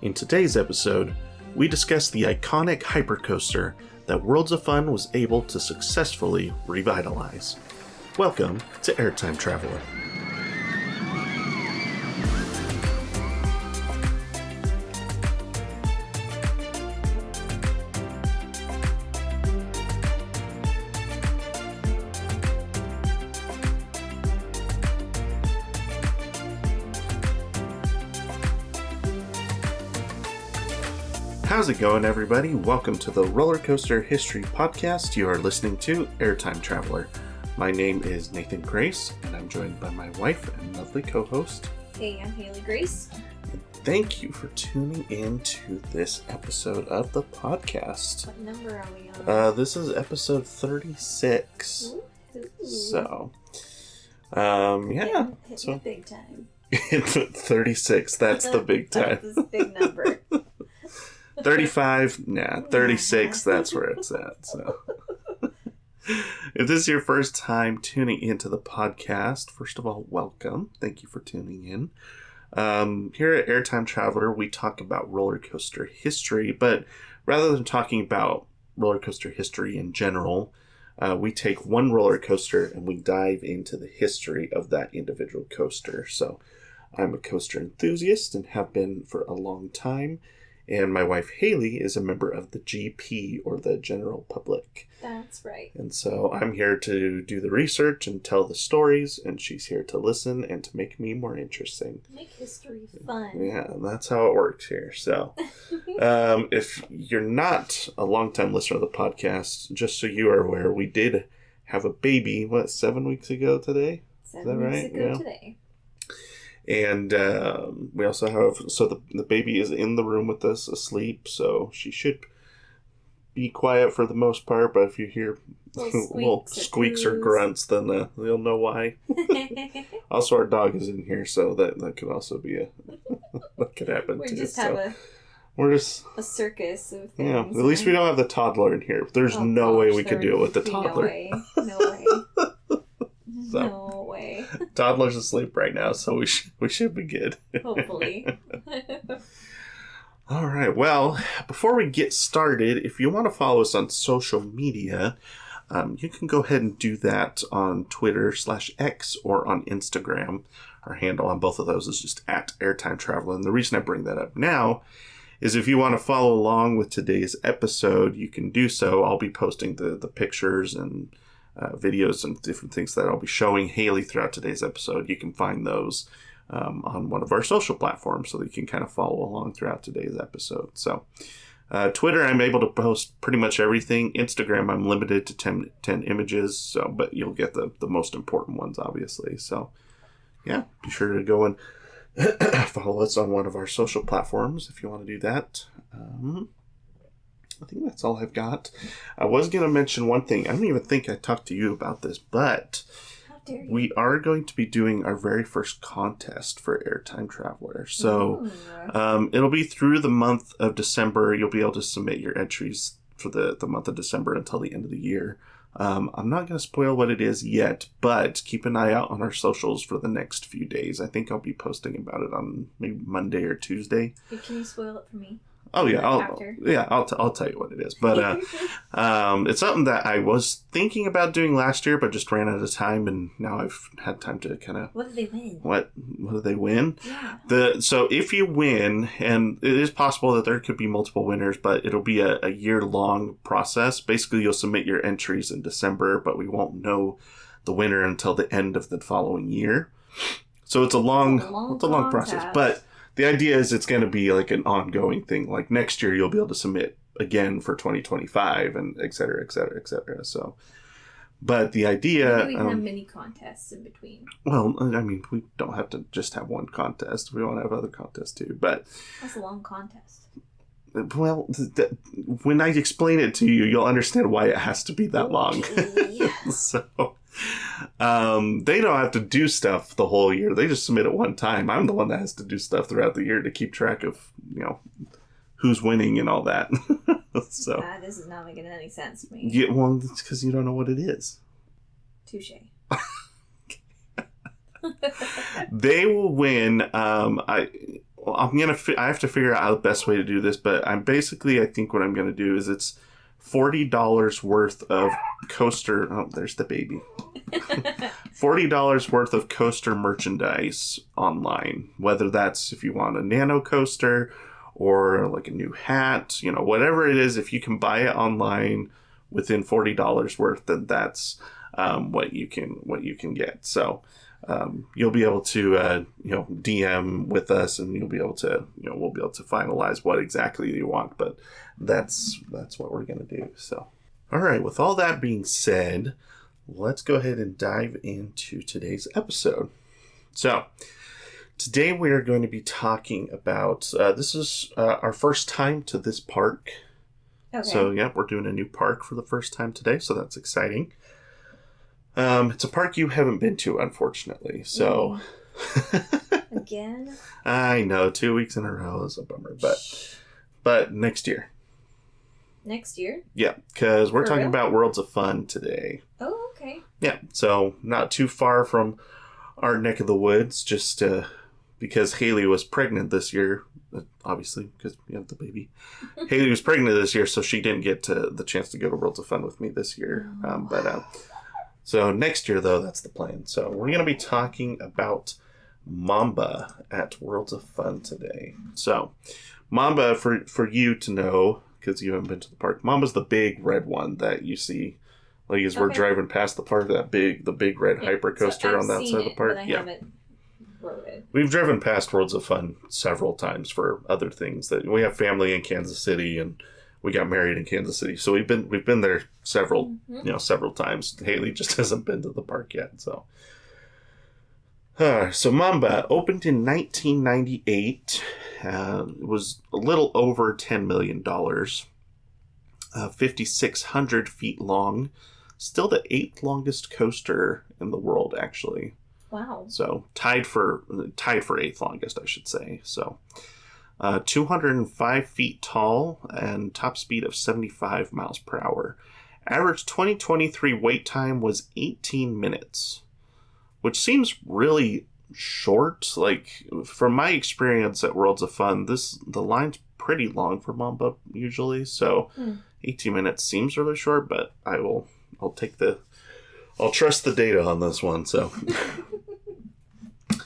In today's episode, we discuss the iconic hypercoaster that Worlds of Fun was able to successfully revitalize. Welcome to Airtime Traveler. How's it going, everybody? Welcome to the Roller Coaster History Podcast. You are listening to Airtime Traveler. My name is Nathan Grace, and I'm joined by my wife and lovely co-host. Hey, I'm Haley Grace. Thank you for tuning in to this episode of the podcast. What number are we on? This is episode 36. Ooh. So, yeah. Hit So the big time. 36, that's the big time. That's the big number. 35, 36, that's where it's at. So, if this is your first time tuning into the podcast, first of all, welcome. Thank you for tuning in. Here at Airtime Traveler, we talk about roller coaster history, but rather than talking about roller coaster history in general, we take one roller coaster and we dive into the history of that individual coaster. So, I'm a coaster enthusiast and have been for a long time. And my wife, Haley, is a member of the GP, or the general public. That's right. And so I'm here to do the research and tell the stories, and she's here to listen and to make me more interesting. Make history fun. Yeah, that's how it works here. So if you're not a longtime listener of the podcast, just so you are aware, we did have a baby, 7 weeks ago today? 7 weeks ago today. And we also have, so the baby is in the room with us asleep, so she should be quiet for the most part, but if you hear little squeaks or grunts, then you'll know why. Also, our dog is in here, so that could also be that could happen too. We just have we're just a circus of things. Yeah, at least we don't have the toddler in here. There's no way we could do it with the toddler. No way. So, no way. Toddler's asleep right now, so we should be good. Hopefully. All right. Well, before we get started, if you want to follow us on social media, you can go ahead and do that on Twitter/X or on Instagram. Our handle on both of those is just at Airtime Traveler. And the reason I bring that up now is if you want to follow along with today's episode, you can do so. I'll be posting the pictures and videos and different things that I'll be showing Haley throughout today's episode. You can find those on one of our social platforms so that you can kind of follow along throughout today's episode. So Twitter, I'm able to post pretty much everything. Instagram, I'm limited to 10 images, so but you'll get the most important ones, obviously. So yeah, be sure to go and follow us on one of our social platforms if you want to do that. I think that's all I've got. I was going to mention one thing. I don't even think I talked to you about this, but how dare you? We are going to be doing our very first contest for Airtime Traveler. So it'll be through the month of December. You'll be able to submit your entries for the month of December until the end of the year. I'm not going to spoil what it is yet, but keep an eye out on our socials for the next few days. I think I'll be posting about it on maybe Monday or Tuesday. Can you spoil it for me? Oh yeah, I'll tell you what it is. But it's something that I was thinking about doing last year, but just ran out of time, and now I've had time to kind of. What did they win? What did they win? Yeah. So if you win, and it is possible that there could be multiple winners, but it'll be a year-long process. Basically, you'll submit your entries in December, but we won't know the winner until the end of the following year. So it's a long process, but. The idea is it's going to be like an ongoing thing. Like next year, you'll be able to submit again for 2025 and et cetera, et cetera, et cetera. So, but the idea... Maybe we can have mini contests in between. Well, I mean, we don't have to just have one contest. We want to have other contests too, but... That's a long contest. Well, when I explain it to you, you'll understand why it has to be that long. So... they don't have to do stuff the whole year. They just submit it one time. I'm the one that has to do stuff throughout the year to keep track of, who's winning and all that. So this is not making any sense to me. Yeah, well, it's because you don't know what it is. Touche. They will win. Well, I have to figure out the best way to do this, but I think what I'm gonna do is it's $40 worth of coaster. Oh, there's the baby. $40 worth of coaster merchandise online. Whether that's if you want a nano coaster or like a new hat, whatever it is. If you can buy it online within $40 worth, then that's what you can get. So. You'll be able to, DM with us, and you'll be able to, we'll be able to finalize what exactly you want. But that's what we're going to do. So, all right. With all that being said, let's go ahead and dive into today's episode. So, today we are going to be talking about. This is our first time to this park. Okay. So, yeah, we're doing a new park for the first time today. So that's exciting. It's a park you haven't been to, unfortunately. So, again, I know 2 weeks in a row is a bummer, but next year. Next year? Yeah, because we're talking about Worlds of Fun today. Oh, okay. Yeah, so not too far from our neck of the woods. Just because Haley was pregnant this year, obviously because we have the baby. Haley was pregnant this year, so she didn't get the chance to go to Worlds of Fun with me this year. So next year, though, that's the plan. So we're going to be talking about Mamba at Worlds of Fun today. So Mamba, for you to know, because you haven't been to the park, Mamba's the big red one that you see, like as we're driving past the park, the big red hypercoaster on that side of the park. But I haven't rode it. We've driven past Worlds of Fun several times for other things. That we have family in Kansas City, and we got married in Kansas City, so we've been there several times. Haley just hasn't been to the park yet. So Mamba opened in 1998. It was a little over $10 million. 5,600 feet long. Still the 8th longest coaster in the world, actually. Wow. So tied for 8th longest, I should say. So. 205 feet tall and top speed of 75 miles per hour. Average 2023 wait time was 18 minutes, which seems really short. Like, from my experience at Worlds of Fun, the line's pretty long for Mamba usually, so 18 minutes seems really short, but I'll trust the data on this one, so...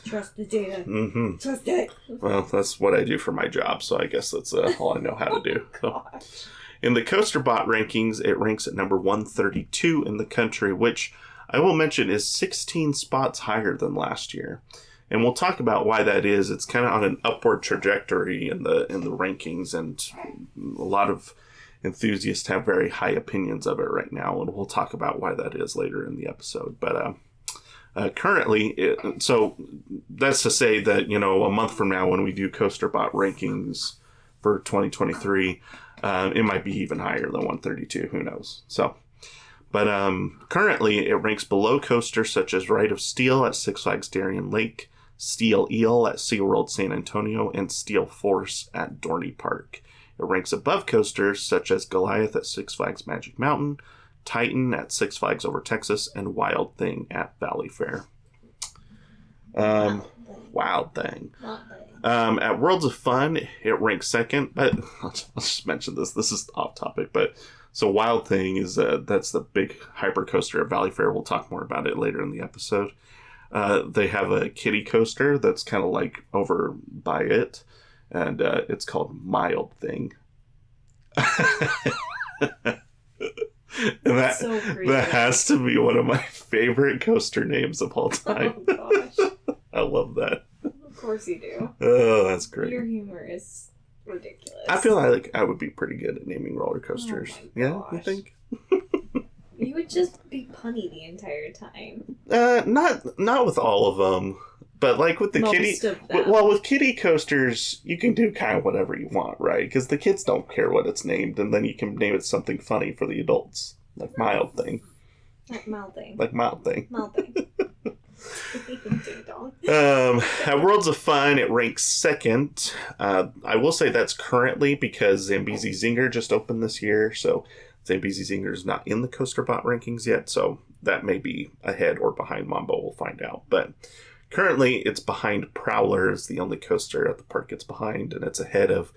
Trust the data. Mm-hmm. Trust it. Well, that's what I do for my job, so I guess that's all I know how to do. So, in the CoasterBot rankings, it ranks at number 132 in the country, which I will mention is 16 spots higher than last year. And we'll talk about why that is. It's kind of on an upward trajectory in the rankings, and a lot of enthusiasts have very high opinions of it right now, and we'll talk about why that is later in the episode. But currently, so that's to say that, a month from now when we do CoasterBot rankings for 2023, it might be even higher than 132. Who knows? So, but currently it ranks below coasters such as Ride of Steel at Six Flags Darien Lake, Steel Eel at SeaWorld San Antonio, and Steel Force at Dorney Park. It ranks above coasters such as Goliath at Six Flags Magic Mountain, Titan at Six Flags Over Texas, and Wild Thing at Valley Fair. Wild Thing. At Worlds of Fun, it ranks second, but I'll just mention this. This is off topic, but so Wild Thing is that's the big hypercoaster at Valley Fair. We'll talk more about it later in the episode. They have a kiddie coaster that's kind of like over by it, and it's called Mild Thing. And that has to be one of my favorite coaster names of all time. Oh, gosh. I love that. Of course you do. Oh, that's great. Your humor is ridiculous. I feel like I would be pretty good at naming roller coasters. Oh yeah, you think? You would just be punny the entire time. Not with all of them, but like with the kiddie. Well, with kiddie coasters, you can do kind of whatever you want, right? Because the kids don't care what it's named, and then you can name it something funny for the adults, like Mild Thing. Like Mild Thing. Like Mild Thing. Mild Thing. Ding dong. At Worlds of Fun, it ranks second. I will say that's currently because Zambezi Zinger just opened this year, so Zambezi Zinger is not in the CoasterBot rankings yet, so that may be ahead or behind Mamba. We'll find out. But currently it's behind Prowler, is the only coaster at the park it's behind, and it's ahead of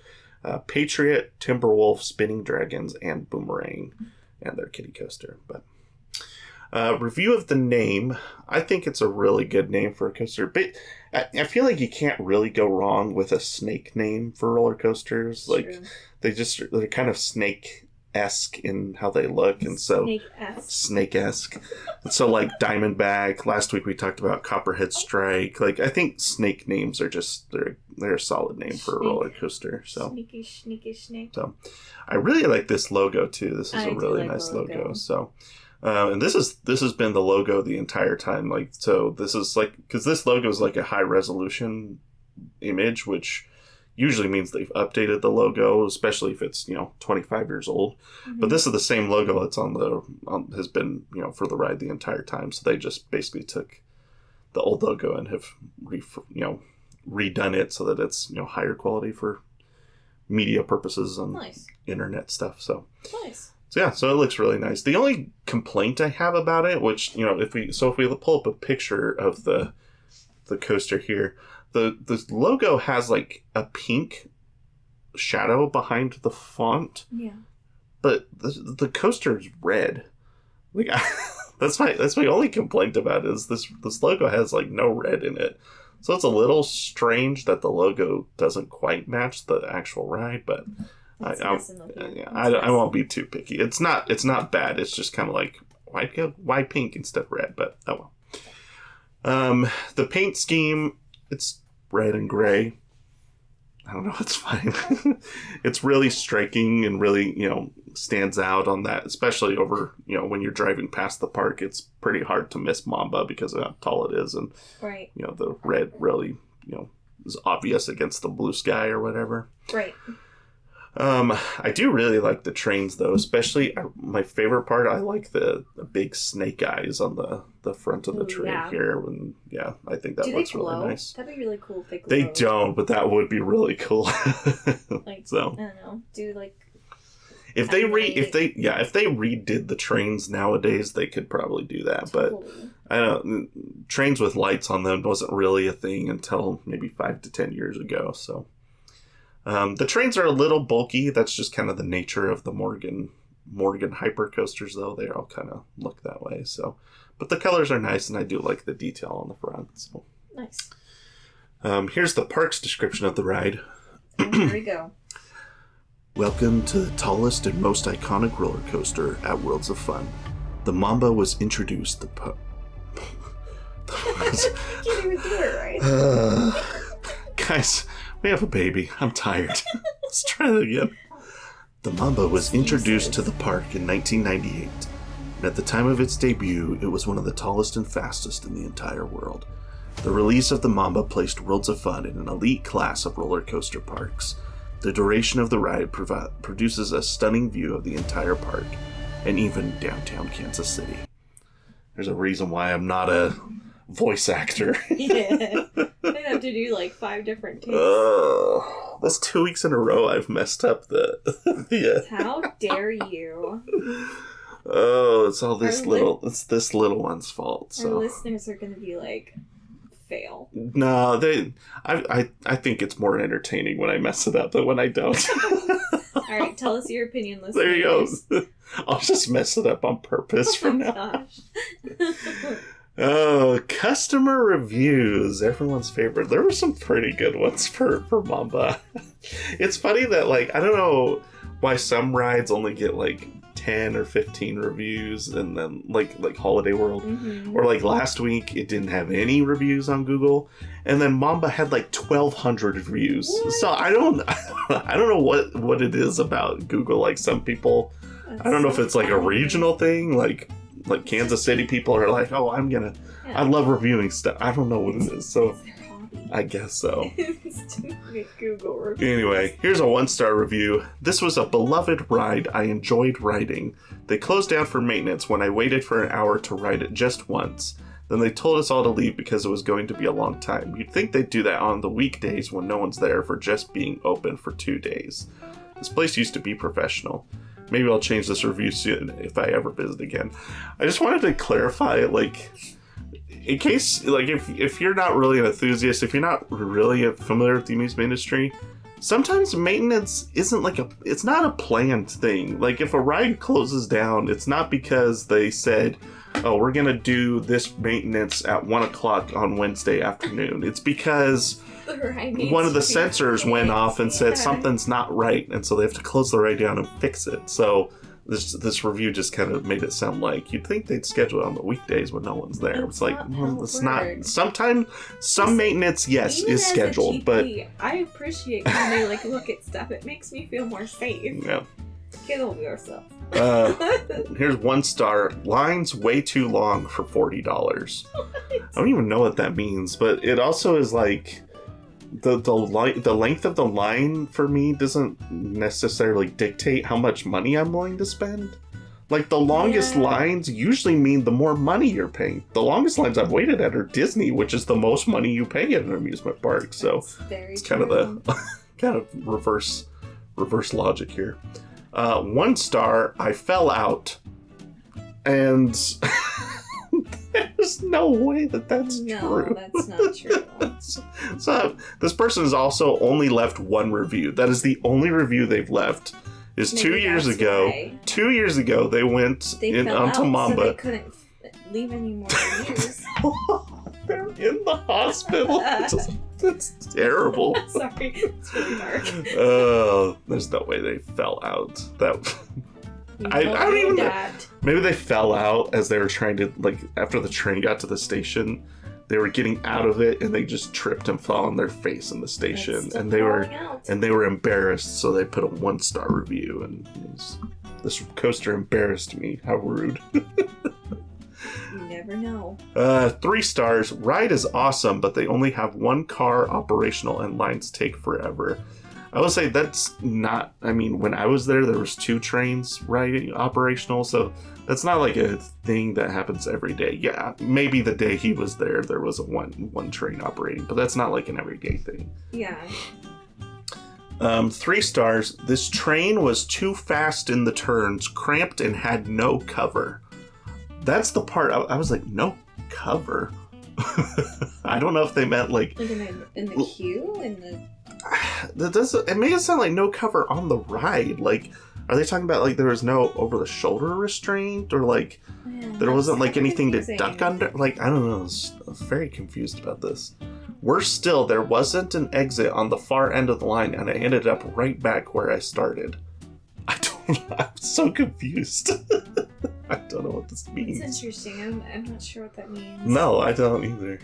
Patriot, Timberwolf, Spinning Dragons, and Boomerang, and their kiddie coaster. But review of the name, I think it's a really good name for a coaster, but I feel like you can't really go wrong with a snake name for roller coasters. True. Like they're kind of snake-esque in how they look, and so snake-esque. And so like Diamondback, last week we talked about Copperhead Strike. Like I think snake names are just they're a solid name for a roller coaster. So sneaky snake. So I really like this logo too. This is a really nice logo. So and this has been the logo the entire time. Like, so this is like, because this logo is like a high resolution image, which usually means they've updated the logo, especially if it's 25 years old. Mm-hmm. But this is the same logo that's has been for the ride the entire time. So they just basically took the old logo and have redone it so that it's higher quality for media purposes and internet stuff. So nice. So yeah, so it looks really nice. The only complaint I have about it, which if we pull up a picture of the coaster here, the logo has like a pink shadow behind the font. Yeah. But the coaster is red. Like that's my only complaint about it, is this logo has like no red in it. So it's a little strange that the logo doesn't quite match the actual ride, but I won't be too picky. It's not bad. It's just kind of like, why pink instead of red? But oh well. The paint scheme, it's red and gray. I don't know. It's fine. It's really striking and really stands out on that, especially over when you're driving past the park. It's pretty hard to miss Mamba because of how tall it is, and the red really is obvious against the blue sky or whatever. Right. I do really like the trains, though, especially my favorite part. I like the big snake eyes on the front of the train here. And I think that looks really nice. That'd be really cool if they glow. They don't, but that would be really cool. So I don't know. Do like if they redid the trains nowadays, they could probably do that. Totally. But I don't. Trains with lights on them wasn't really a thing until maybe 5 to 10 years ago. So. The trains are a little bulky. That's just kind of the nature of the Morgan hypercoasters, though. They all kind of look that way. So, but the colors are nice, and I do like the detail on the front. So nice. Here's the park's description of the ride. Here we go. Welcome to the tallest and most iconic roller coaster at Worlds of Fun. The Mamba was introduced. You can't even do it right. Guys. We have a baby. I'm tired. Let's try that again. The Mamba was introduced to the park in 1998, and at the time of its debut, it was one of the tallest and fastest in the entire world. The release of the Mamba placed Worlds of Fun in an elite class of roller coaster parks. The duration of the ride produces a stunning view of the entire park, and even downtown Kansas City. There's a reason why I'm not a voice actor. Yeah. I have to do like 5 different takes. That's 2 weeks in a row I've messed up the How dare you? Oh, it's all this it's this little one's fault. So our listeners are going to be like, fail. No, I think it's more entertaining when I mess it up than when I don't. All right, tell us your opinion, listeners. There you go. I'll just mess it up on purpose from now. Gosh. Oh, customer reviews. Everyone's favorite. There were some pretty good ones for Mamba. It's funny that, like, I don't know why some rides only get, like, 10 or 15 reviews, and then, like Holiday World. Mm-hmm. Or, like, last week, it didn't have any reviews on Google. And then Mamba had, like, 1,200 reviews. What? So I don't know what it is about Google. Like, some people... That's I don't know if it's, like, a regional thing, like Kansas City people are like, oh, I love reviewing stuff. I don't know what it is, so I guess so. Google reviews. Anyway, here's a 1-star review. This was a beloved ride I enjoyed riding. They closed down for maintenance when I waited for an hour to ride it just once. Then they told us all to leave because it was going to be a long time. You'd think they'd do that on the weekdays when no one's there for just being open for 2 days. This place used to be professional. Maybe I'll change this review soon if I ever visit again. I just wanted to clarify, like, in case, like, if you're not really an enthusiast, if you're not really familiar with the amusement industry, sometimes maintenance isn't it's not a planned thing. Like, if a ride closes down, it's not because they said, oh, we're gonna do this maintenance at 1 o'clock on Wednesday afternoon. It's because one of the sensors went off and said something's not right, and so they have to close the ride down and fix it. So this review just kind of made it sound like you'd think they'd schedule it on the weekdays when no one's there. It's like, well, it's not. Sometimes some maintenance, yes, is scheduled, but I appreciate when they look at stuff. It makes me feel more safe. Yeah. Get over yourself. Here's 1 star. Lines way too long for $40. I don't even know what that means, but it also is like the length of the line for me doesn't necessarily dictate how much money I'm willing to spend. Like, the longest lines usually mean the more money you're paying. The longest lines I've waited at are Disney, which is the most money you pay at an amusement park. So it's kind of the kind of reverse logic here. 1 star, I fell out, and there's no way that's true. No, that's not true. So this person has also only left 1 review. That is the only review they've left. Is Maybe 2 years ago. Why. 2 years ago, they went onto Mamba. So they couldn't leave any more reviews. They're in the hospital. That's terrible. Sorry, it's really dark. There's no way they fell out. I I don't even know. that. Maybe they fell out as they were trying to, after the train got to the station, they were getting out of it and they just tripped and fell on their face in the station, and they were embarrassed, so they put a 1 star review, and this coaster embarrassed me. How rude. You never know. 3 stars. Ride is awesome, but they only have 1 car operational and lines take forever. I will say that's not, I mean, when I was there was 2 trains riding operational, so that's not like a thing that happens every day. Yeah, maybe the day he was there was a one train operating, but that's not like an everyday thing. Yeah. 3 stars. This train was too fast in the turns, cramped, and had no cover. That's the part I was like, no cover? I don't know if they meant like in the queue? It made it sound like no cover on the ride. Like, are they talking about like there was no over the shoulder restraint, or like there wasn't like anything to duck under? Like, I don't know. I was very confused about this. Worse still, there wasn't an exit on the far end of the line, and I ended up right back where I started. I'm so confused. I don't know what this means. It's interesting. I'm not sure what that means. No, I don't either.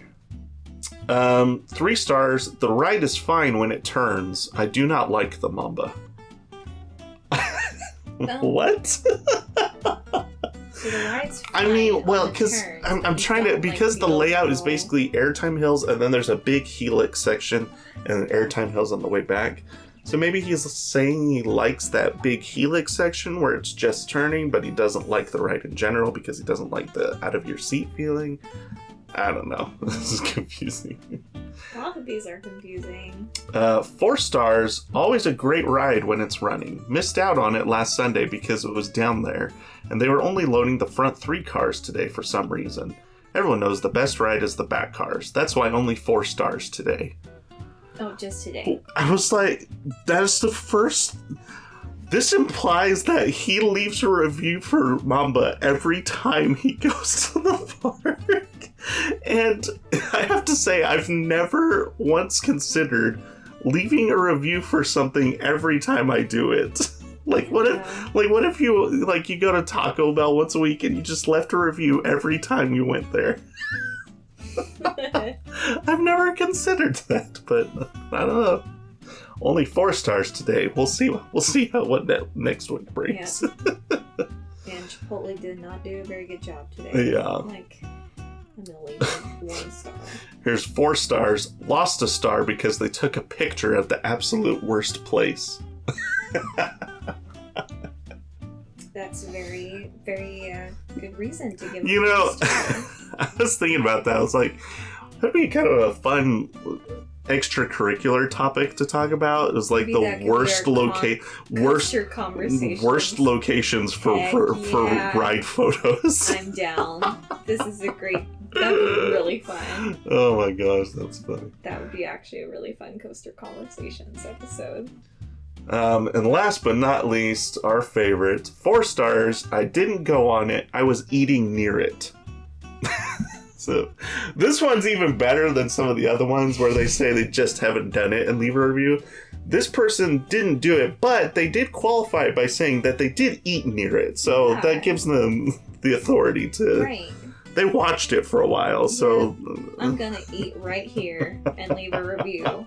3 stars. The ride is fine when it turns. I do not like the Mamba. What? So the ride's fine. I mean, well, because I'm trying to, because the layout is basically airtime hills, and then there's a big helix section and airtime hills on the way back. So maybe he's saying he likes that big helix section where it's just turning, but he doesn't like the ride in general because he doesn't like the out of your seat feeling. I don't know. This is confusing. A lot of these are confusing. 4 stars. Always a great ride when it's running. Missed out on it last Sunday because it was down there, and they were only loading the front 3 cars today for some reason. Everyone knows the best ride is the back cars. That's why only 4 stars today. Oh, just today. I was like, that's the first... This implies that he leaves a review for Mamba every time he goes to the park. And I have to say, I've never once considered leaving a review for something every time I do it. Like, what if you go to Taco Bell once a week and you just left a review every time you went there? I've never considered that, but I don't know. Only 4 stars today. We'll see what next week brings. Yeah. And Chipotle did not do a very good job today. Yeah. I'm gonna leave it 1 star. Here's 4 stars. Lost a star because they took a picture at the absolute worst place. That's a very, very good reason to give. I was thinking about that. I was like, that'd be kind of a fun extracurricular topic to talk about. It was like the worst locations for ride photos. I'm down. This is a great That'd be really fun. Oh my gosh, that's funny. That would be actually a really fun Coaster Conversations episode. And last but not least, our favorite, 4 stars. I didn't go on it. I was eating near it. So this one's even better than some of the other ones where they say they just haven't done it and leave a review. This person didn't do it, but they did qualify it by saying that they did eat near it. So that gives them the authority to... Right. They watched it for a while, so... Yeah. I'm gonna eat right here and leave a review.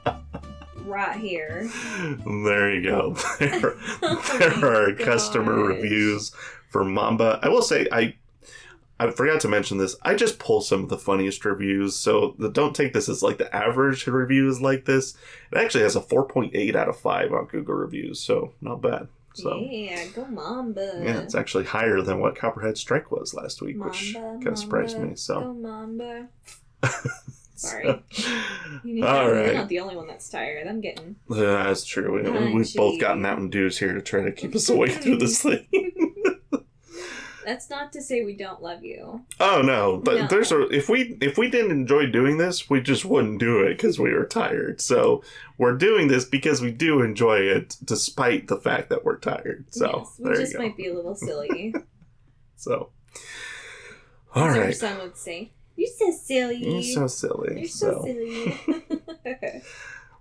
Right here. There you go. There are customer reviews for Mamba. I will say, I forgot to mention this. I just pull some of the funniest reviews, so don't take this as like the average reviews like this. It actually has a 4.8 out of 5 on Google reviews, so not bad. So, yeah, go Mamba. Yeah, it's actually higher than what Copperhead Strike was last week, which kind of surprised me. So. Go Mamba. Sorry. All right. You're not the only one that's tired. I'm getting... That's true. We've both got Mountain Dews here to try to keep us awake through this thing. That's not to say we don't love you. Oh no, but if we didn't enjoy doing this, we just wouldn't do it because we were tired. So we're doing this because we do enjoy it, despite the fact that we're tired. So yes, we just might be a little silly. So, all right. Our son would say, "You're so silly. You're so silly. You're so silly."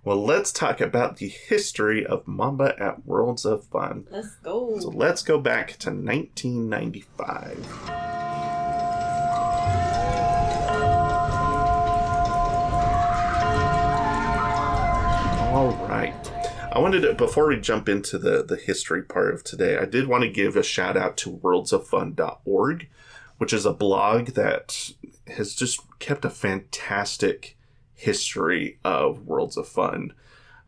Well, let's talk about the history of Mamba at Worlds of Fun. Let's go. So let's go back to 1995. All right. I wanted to, before we jump into the history part of today, I did want to give a shout out to worldsoffun.org, which is a blog that has just kept a fantastic history of Worlds of Fun.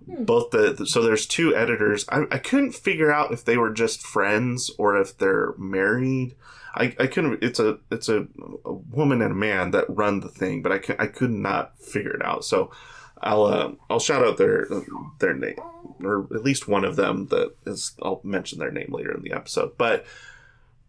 Both so there's 2 editors. I couldn't figure out if they were just friends or if they're married. I couldn't. It's a woman and a man that run the thing, but I could not figure it out. So I'll shout out their name, or at least one of them. I'll mention their name later in the episode, but.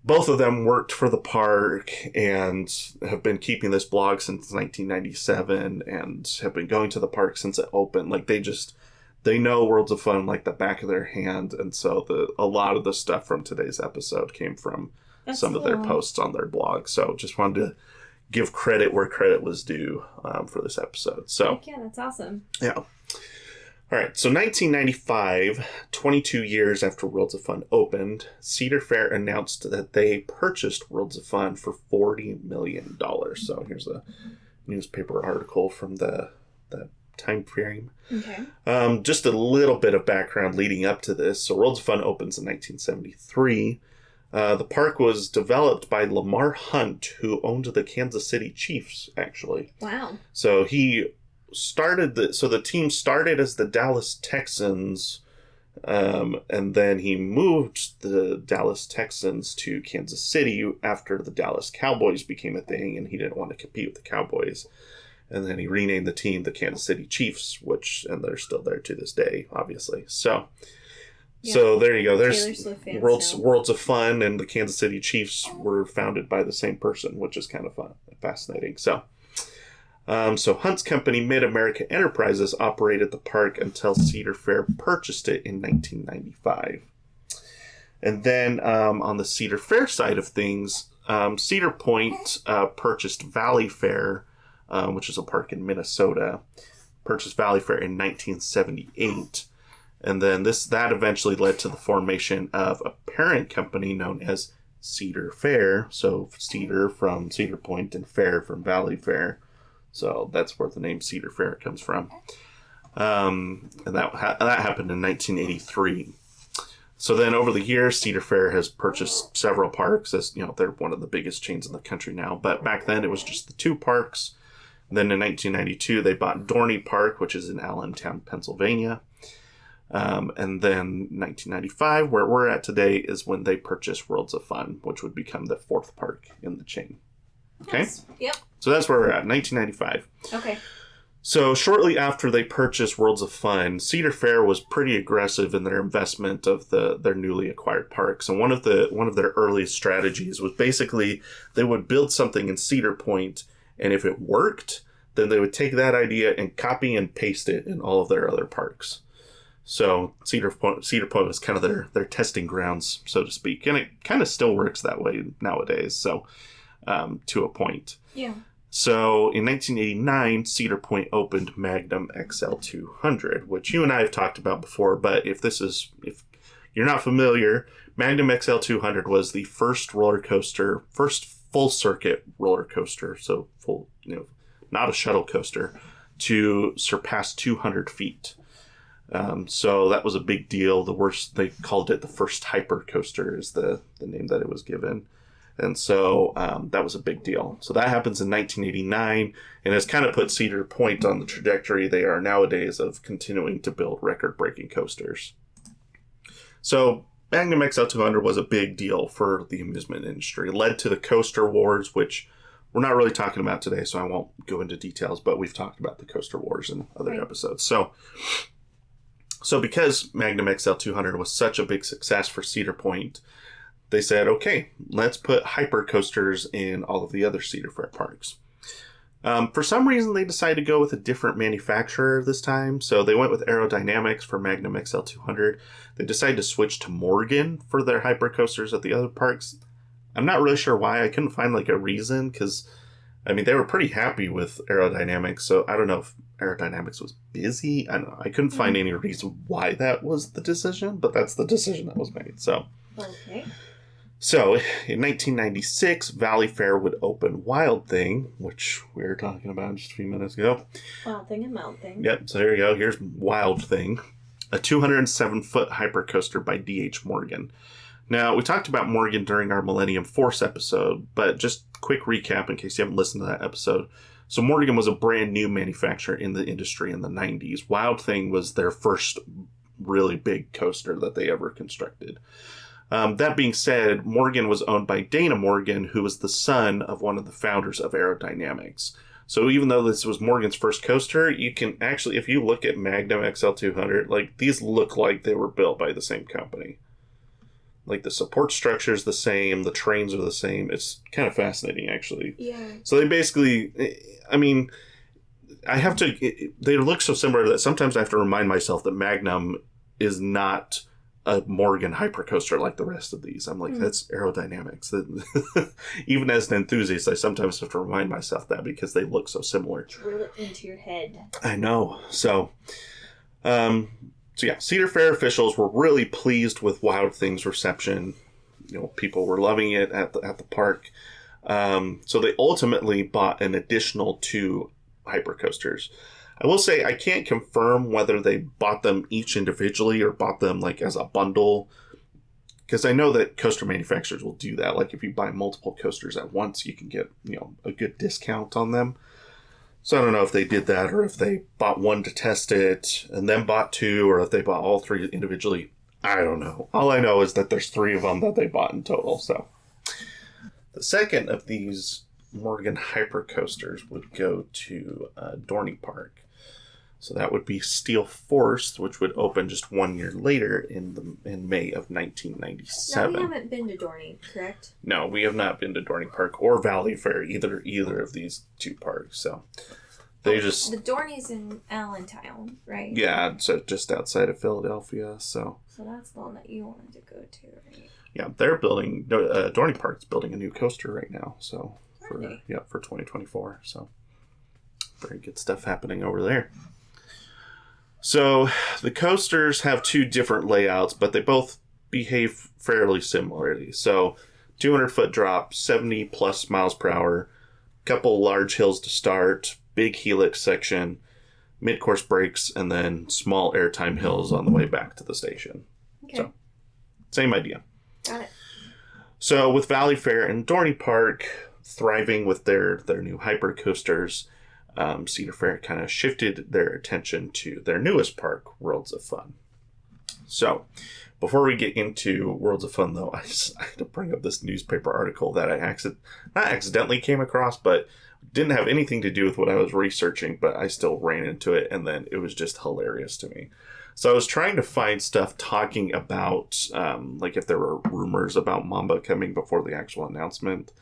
Both of them worked for the park and have been keeping this blog since 1997 and have been going to the park since it opened. Like they know Worlds of Fun like the back of their hand. And so a lot of the stuff from today's episode came from some of their posts on their blog. So just wanted to give credit where credit was due for this episode. So yeah, that's awesome. Yeah. All right, so 1995, 22 years after Worlds of Fun opened, Cedar Fair announced that they purchased Worlds of Fun for $40 million. So here's a newspaper article from the time frame. Okay. Just a little bit of background leading up to this. So Worlds of Fun opens in 1973. The park was developed by Lamar Hunt, who owned the Kansas City Chiefs, actually. Wow. So he... the team started as the Dallas Texans, and then he moved the Dallas Texans to Kansas City after the Dallas Cowboys became a thing, and he didn't want to compete with the Cowboys. And then he renamed the team the Kansas City Chiefs, and they're still there to this day, obviously. So there you go. There's Worlds of Fun, and the Kansas City Chiefs were founded by the same person, which is kind of fascinating. So Hunt's company, Mid-America Enterprises, operated the park until Cedar Fair purchased it in 1995. And then on the Cedar Fair side of things, Cedar Point purchased Valley Fair, which is a park in Minnesota, purchased Valley Fair in 1978. And then that eventually led to the formation of a parent company known as Cedar Fair. So Cedar from Cedar Point and Fair from Valley Fair. So that's where the name Cedar Fair comes from. And that happened in 1983. So then over the years, Cedar Fair has purchased several parks. As you know, they're one of the biggest chains in the country now. But back then it was just the 2 parks. And then in 1992, they bought Dorney Park, which is in Allentown, Pennsylvania. And then 1995, where we're at today, is when they purchased Worlds of Fun, which would become the 4th park in the chain. Okay? Yes. Yep. So that's where we're at, 1995. Okay. So shortly after they purchased Worlds of Fun, Cedar Fair was pretty aggressive in their investment of their newly acquired parks. And one of their earliest strategies was basically they would build something in Cedar Point And if it worked, then they would take that idea and copy and paste it in all of their other parks. So Cedar Point was kind of their testing grounds, so to speak. And it kind of still works that way nowadays, so to a point. Yeah. So in 1989, Cedar Point opened Magnum XL200, which you and I have talked about before, but if you're not familiar, Magnum XL200 was the first full circuit roller coaster, so full, not a shuttle coaster, to surpass 200 feet. So that was a big deal. They called it the first hypercoaster is the name that it was given. And so that was a big deal. So that happens in 1989 and has kind of put Cedar Point on the trajectory they are nowadays of continuing to build record-breaking coasters. So Magnum XL200 was a big deal for the amusement industry. It led to the Coaster Wars, which we're not really talking about today, so I won't go into details, but we've talked about the Coaster Wars in other episodes. So because Magnum XL200 was such a big success for Cedar Point, they said, okay, let's put hypercoasters in all of the other Cedar Fair parks. For some reason, they decided to go with a different manufacturer this time. So they went with Aerodynamics for Magnum XL200. They decided to switch to Morgan for their hypercoasters at the other parks. I'm not really sure why. I couldn't find a reason because, they were pretty happy with Aerodynamics. So I don't know if Aerodynamics was busy. I don't know. I couldn't find any reason why that was the decision, but that's the decision that was made. So. Okay. So, in 1996, Valley Fair would open Wild Thing, which we were talking about just a few minutes ago. Wild Thing and Mild Thing. Yep, so there you go. Here's Wild Thing, a 207-foot hypercoaster by D.H. Morgan. Now, we talked about Morgan during our Millennium Force episode, but just quick recap in case you haven't listened to that episode. So, Morgan was a brand new manufacturer in the industry in the 90s. Wild Thing was their first really big coaster that they ever constructed. That being said, Morgan was owned by Dana Morgan, who was the son of one of the founders of Aerodynamics. So even though this was Morgan's first coaster, you can actually, if you look at Magnum XL200, these look like they were built by the same company. The support structure is the same, the trains are the same. It's kind of fascinating, actually. Yeah. So they basically, they look so similar that sometimes I have to remind myself that Magnum is not a Morgan hypercoaster like the rest of these. I'm like, that's Aerodynamics. Even as an enthusiast, I sometimes have to remind myself that because they look so similar. Drill it into your head. I know. So yeah, Cedar Fair officials were really pleased with Wild Thing's reception. People were loving it at the park. So they ultimately bought an additional 2 hypercoasters. I will say I can't confirm whether they bought them each individually or bought them as a bundle, because I know that coaster manufacturers will do that. If you buy multiple coasters at once, you can get a good discount on them. So I don't know if they did that or if they bought one to test it and then bought 2, or if they bought all 3 individually. I don't know. All I know is that there's 3 of them that they bought in total. So the second of these Morgan hypercoasters would go to Dorney Park. So that would be Steel Force, which would open just 1 year later in May of 1997. Now, we haven't been to Dorney, correct? No, we have not been to Dorney Park or Valley Fair, either of these 2 parks. So the Dorney's in Allentown, right? Yeah, so just outside of Philadelphia. So that's the one that you wanted to go to, right? Yeah, they're building. Dorney Park's building a new coaster right now. So for 2024. So very good stuff happening over there. So the coasters have 2 different layouts, but they both behave fairly similarly. So 200-foot drop, 70 plus miles per hour, couple large hills to start, big helix section, mid-course breaks, and then small airtime hills on the way back to the station. Okay. So same idea. Got it. So with Valley Fair and Dorney Park thriving with their new hypercoasters, Cedar Fair kind of shifted their attention to their newest park, Worlds of Fun. So, before we get into Worlds of Fun, though, I had to bring up this newspaper article that I not accidentally came across, but didn't have anything to do with what I was researching, but I still ran into it, and then it was just hilarious to me. So I was trying to find stuff talking about, if there were rumors about Mamba coming before the actual announcement.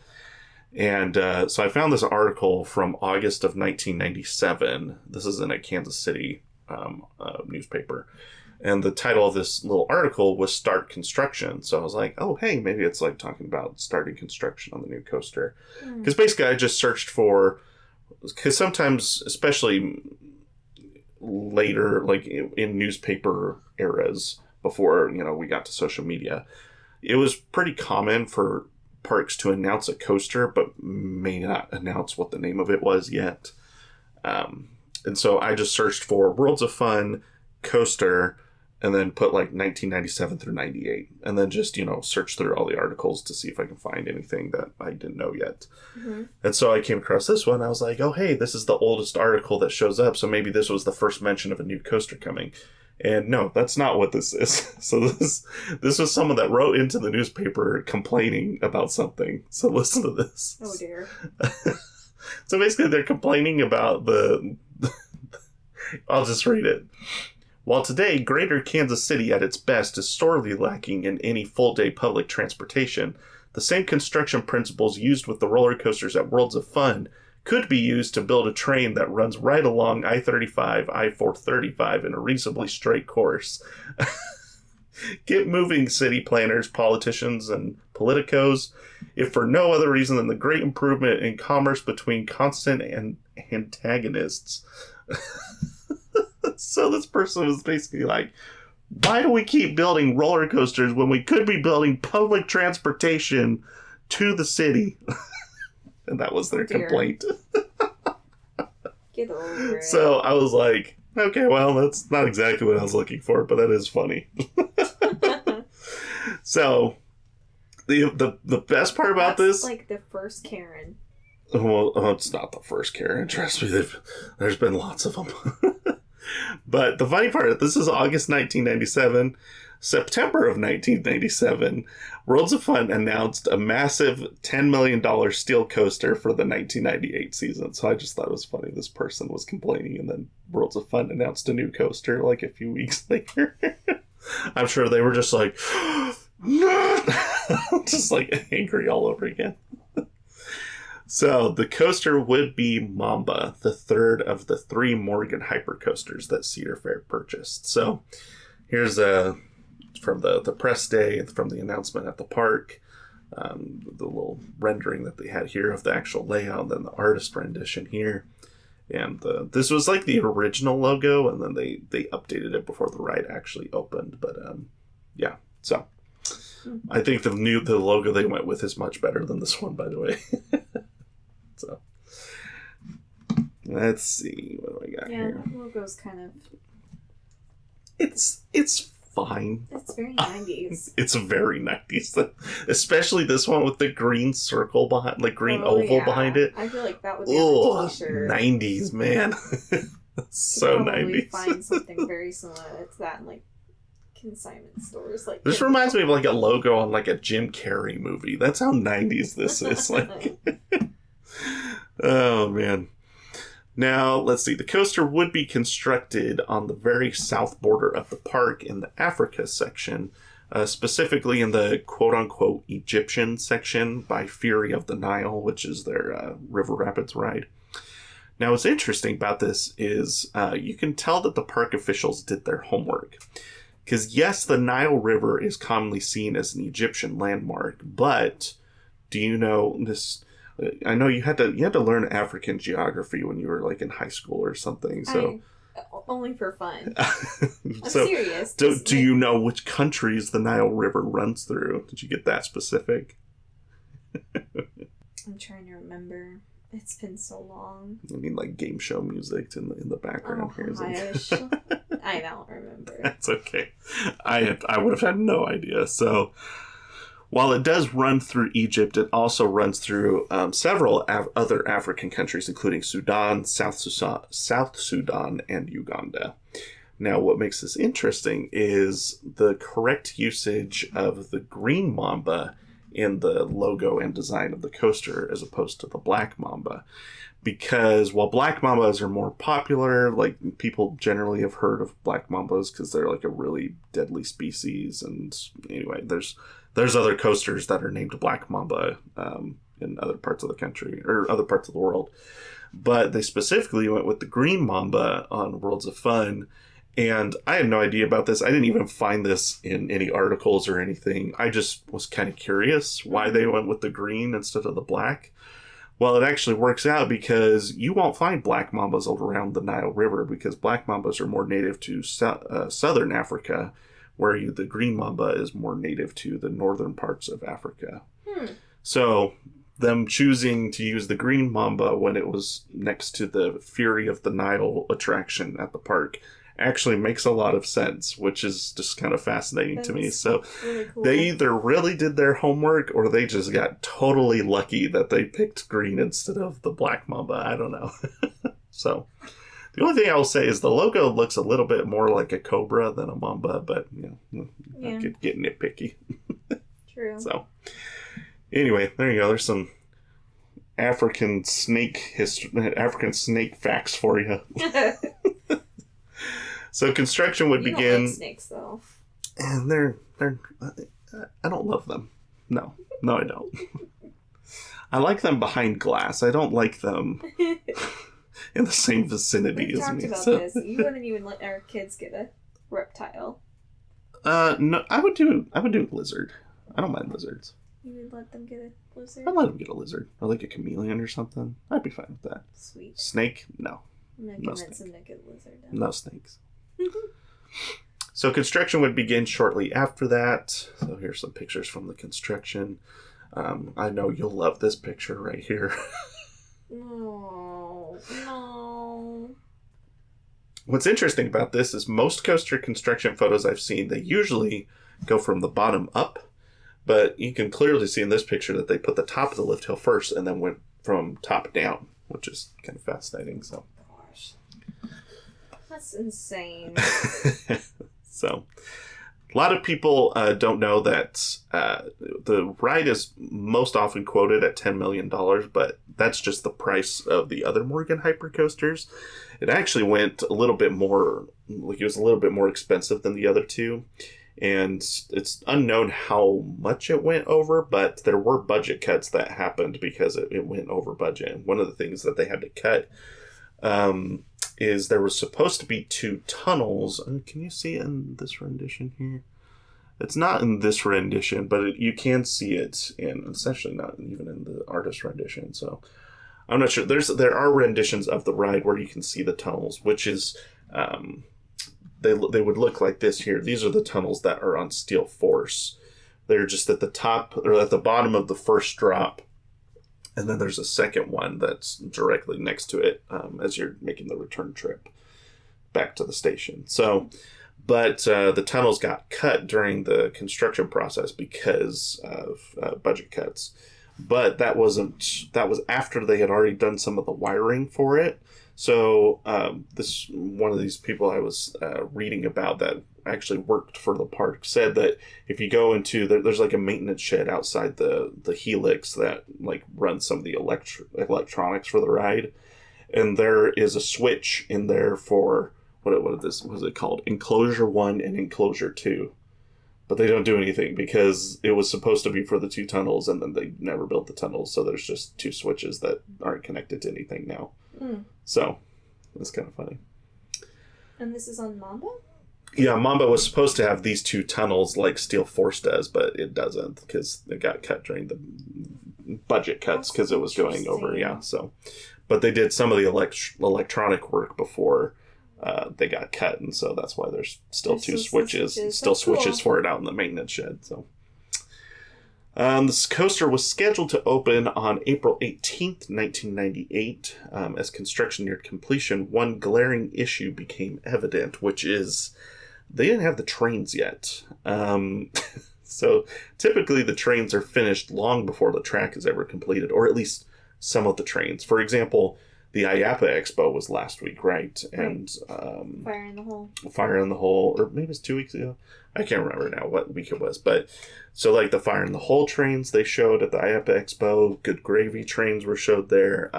And so I found this article from August of 1997. This is in a Kansas City newspaper. And the title of this little article was Start Construction. So I was like, oh, hey, maybe it's like talking about starting construction on the new coaster. Because basically I just searched for, because sometimes, especially later, like in newspaper eras before, we got to social media, it was pretty common for parks to announce a coaster, but may not announce what the name of it was yet. And so I just searched for Worlds of Fun coaster and then put like 1997 through 98 and then just, search through all the articles to see if I can find anything that I didn't know yet. And so I came across this one. I was like, oh, hey, this is the oldest article that shows up. So maybe this was the first mention of a new coaster coming. And no, that's not what this is. So this was someone that wrote into the newspaper complaining about something. So listen to this. Oh, dear. So basically they're complaining about I'll just read it. While today, Greater Kansas City at its best is sorely lacking in any full-day public transportation, the same construction principles used with the roller coasters at Worlds of Fun could be used to build a train that runs right along I-35, I-435 in a reasonably straight course. Get moving, city planners, politicians, and politicos, if for no other reason than the great improvement in commerce between constant and antagonists. So this person was basically like, why do we keep building roller coasters when we could be building public transportation to the city? And that was their complaint. Get over it. So I was like, okay, well, that's not exactly what I was looking for, but that is funny. So the best part about That's this, like the first Karen. Well, it's not the first Karen. Trust me, there's been lots of them. But the funny part, this is August 1997. September of 1997, Worlds of Fun announced a massive $10 million steel coaster for the 1998 season. So I just thought it was funny. This person was complaining, and then Worlds of Fun announced a new coaster like a few weeks later. I'm sure they were just like, just like angry all over again. So the coaster would be Mamba, the third of the 3 Morgan hypercoasters that Cedar Fair purchased. So here's from the press day, from the announcement at the park, the little rendering that they had here of the actual layout, and then the artist rendition here. And this was like the original logo, and then they updated it before the ride actually opened. But yeah, so I think the logo they went with is much better than this one, by the way. So let's see, what do I got here? Yeah, the logo's kind of... It's fine. It's very 90s. It's very 90s. Especially this one with the green circle behind, like green oval behind it. I feel like that would be on a t-shirt. 90s, man. So 90s. Find something very similar to that in like consignment stores. Like this reminds me of like a logo on like a Jim Carrey movie. That's how 90s this is. Like, oh man. Now, let's see. The coaster would be constructed on the very south border of the park in the Africa section, specifically in the quote-unquote Egyptian section by Fury of the Nile, which is their River Rapids ride. Now, what's interesting about this is you can tell that the park officials did their homework. Because, yes, the Nile River is commonly seen as an Egyptian landmark, but do you know this... I know you had to learn African geography when you were like in high school or something. So only for fun. I'm so serious. Do you know which countries the Nile River runs through? Did you get that specific? I'm trying to remember. It's been so long. I mean, like game show music in the background here. I don't remember. That's okay. I would have had no idea. So. While it does run through Egypt, it also runs through several other African countries, including Sudan, South Sudan, and Uganda. Now, what makes this interesting is the correct usage of the green mamba in the logo and design of the coaster as opposed to the black mamba. Because while black mambas are more popular, like people generally have heard of black mambas because they're like a really deadly species. And anyway, there's other coasters that are named Black Mamba in other parts of the country or other parts of the world. But they specifically went with the green Mamba on Worlds of Fun. And I had no idea about this. I didn't even find this in any articles or anything. I just was kind of curious why they went with the green instead of the black. Well, it actually works out because you won't find black mambas around the Nile River because black mambas are more native to southern Africa, where the green mamba is more native to the northern parts of Africa. So them choosing to use the green mamba when it was next to the Fury of the Nile attraction at the park actually makes a lot of sense, which is just kind of fascinating to me. So really cool. They either really did their homework or they just got totally lucky that they picked green instead of the black Mamba. I don't know. So the only thing I will say is the logo looks a little bit more like a cobra than a Mamba, but I could get nitpicky. True. So anyway, there you go. There's some African snake facts for you. So construction would begin. Don't like snakes, though. And they're I don't love them. No, I don't. I like them behind glass. I don't like them in the same vicinity as me. We've talked about this. You wouldn't even let our kids get a reptile. No, I would do a lizard. I don't mind lizards. You would let them get a lizard? I'd let them get a lizard. Or like a chameleon or something. I'd be fine with that. Sweet. Snake? No. I'm going to convince them to get a lizard. No snakes. So construction would begin shortly after that. So here's some pictures from the construction. I know you'll love this picture right here. No. What's interesting about this is most coaster construction photos I've seen, they usually go from the bottom up. But you can clearly see in this picture that they put the top of the lift hill first and then went from top down, which is kind of fascinating. So. That's insane. So, a lot of people don't know that the ride is most often quoted at $10 million, but that's just the price of the other Morgan hypercoasters. It actually went a little bit more, like it was a little bit more expensive than the other two. And it's unknown how much it went over, but there were budget cuts that happened because it went over budget. And one of the things that they had to cut is there was supposed to be 2 tunnels. Can you see it in this rendition here? It's not in this rendition, but you can see it in, it's actually not even in the artist rendition. So I'm not sure. There are renditions of the ride where you can see the tunnels, which is, they would look like this here. These are the tunnels that are on Steel Force. They're just at the top or at the bottom of the first drop. And then there's a second one that's directly next to it as you're making the return trip back to the station. So, but the tunnels got cut during the construction process because of budget cuts. But that was after they had already done some of the wiring for it. So this one of these people I was reading about that actually worked for the park said that if you go into there's like a maintenance shed outside the helix that like runs some of the electronics for the ride, and there is a switch in there for what was it called, enclosure 1 and enclosure 2, but they don't do anything because it was supposed to be for the 2 tunnels and then they never built the tunnels, so there's just 2 switches that aren't connected to anything now. So it's kind of funny. And this is on Mamba? Yeah, Mamba was supposed to have these 2 tunnels like Steel Force does, but it doesn't because it got cut during the budget cuts because it was going over. Yeah, so, but they did some of the electronic work before they got cut, and so that's why there's still 2 switches, switches for it out in the maintenance shed. So. This coaster was scheduled to open on April 18th, 1998. As construction neared completion, one glaring issue became evident, which is they didn't have the trains yet. So typically the trains are finished long before the track is ever completed, or at least some of the trains. For example, the IAPA Expo was last week, right? And Fire in the Hole. Fire in the Hole, or maybe it's 2 weeks ago. I can't remember now what week it was, but so like the Fire in the Hole trains they showed at the IAPA Expo, Good Gravy trains were showed there.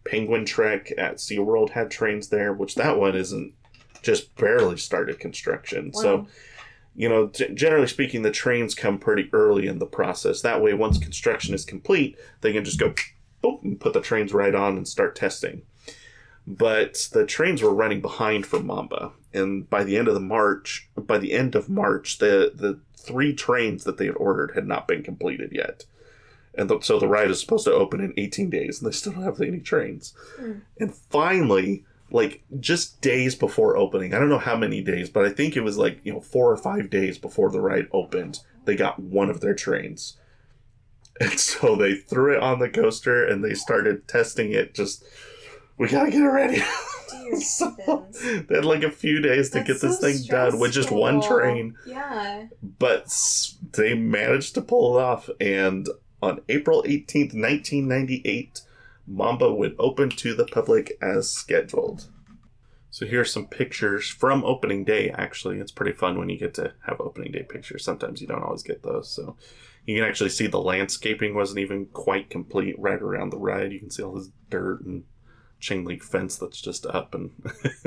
Penguin Trek at SeaWorld had trains there, which that one isn't just barely started construction. Wow. So, generally speaking, the trains come pretty early in the process. That way, once construction is complete, they can just go boop, and put the trains right on and start testing. But the trains were running behind for Mamba, and by the end of March, the 3 trains that they had ordered had not been completed yet. And so the ride is supposed to open in 18 days, and they still don't have any trains. And finally, like, just days before opening, I don't know how many days, but I think it was 4 or 5 days before the ride opened, they got one of their trains. And so they threw it on the coaster, and they started testing it. We gotta get it ready. So they had a few days to get this thing done with just one train. Yeah. But they managed to pull it off, and on April 18th, 1998, Mamba would open to the public as scheduled. So here's some pictures from opening day, actually. It's pretty fun when you get to have opening day pictures. Sometimes you don't always get those. So you can actually see the landscaping wasn't even quite complete right around the ride. You can see all this dirt and chain link fence that's just up. And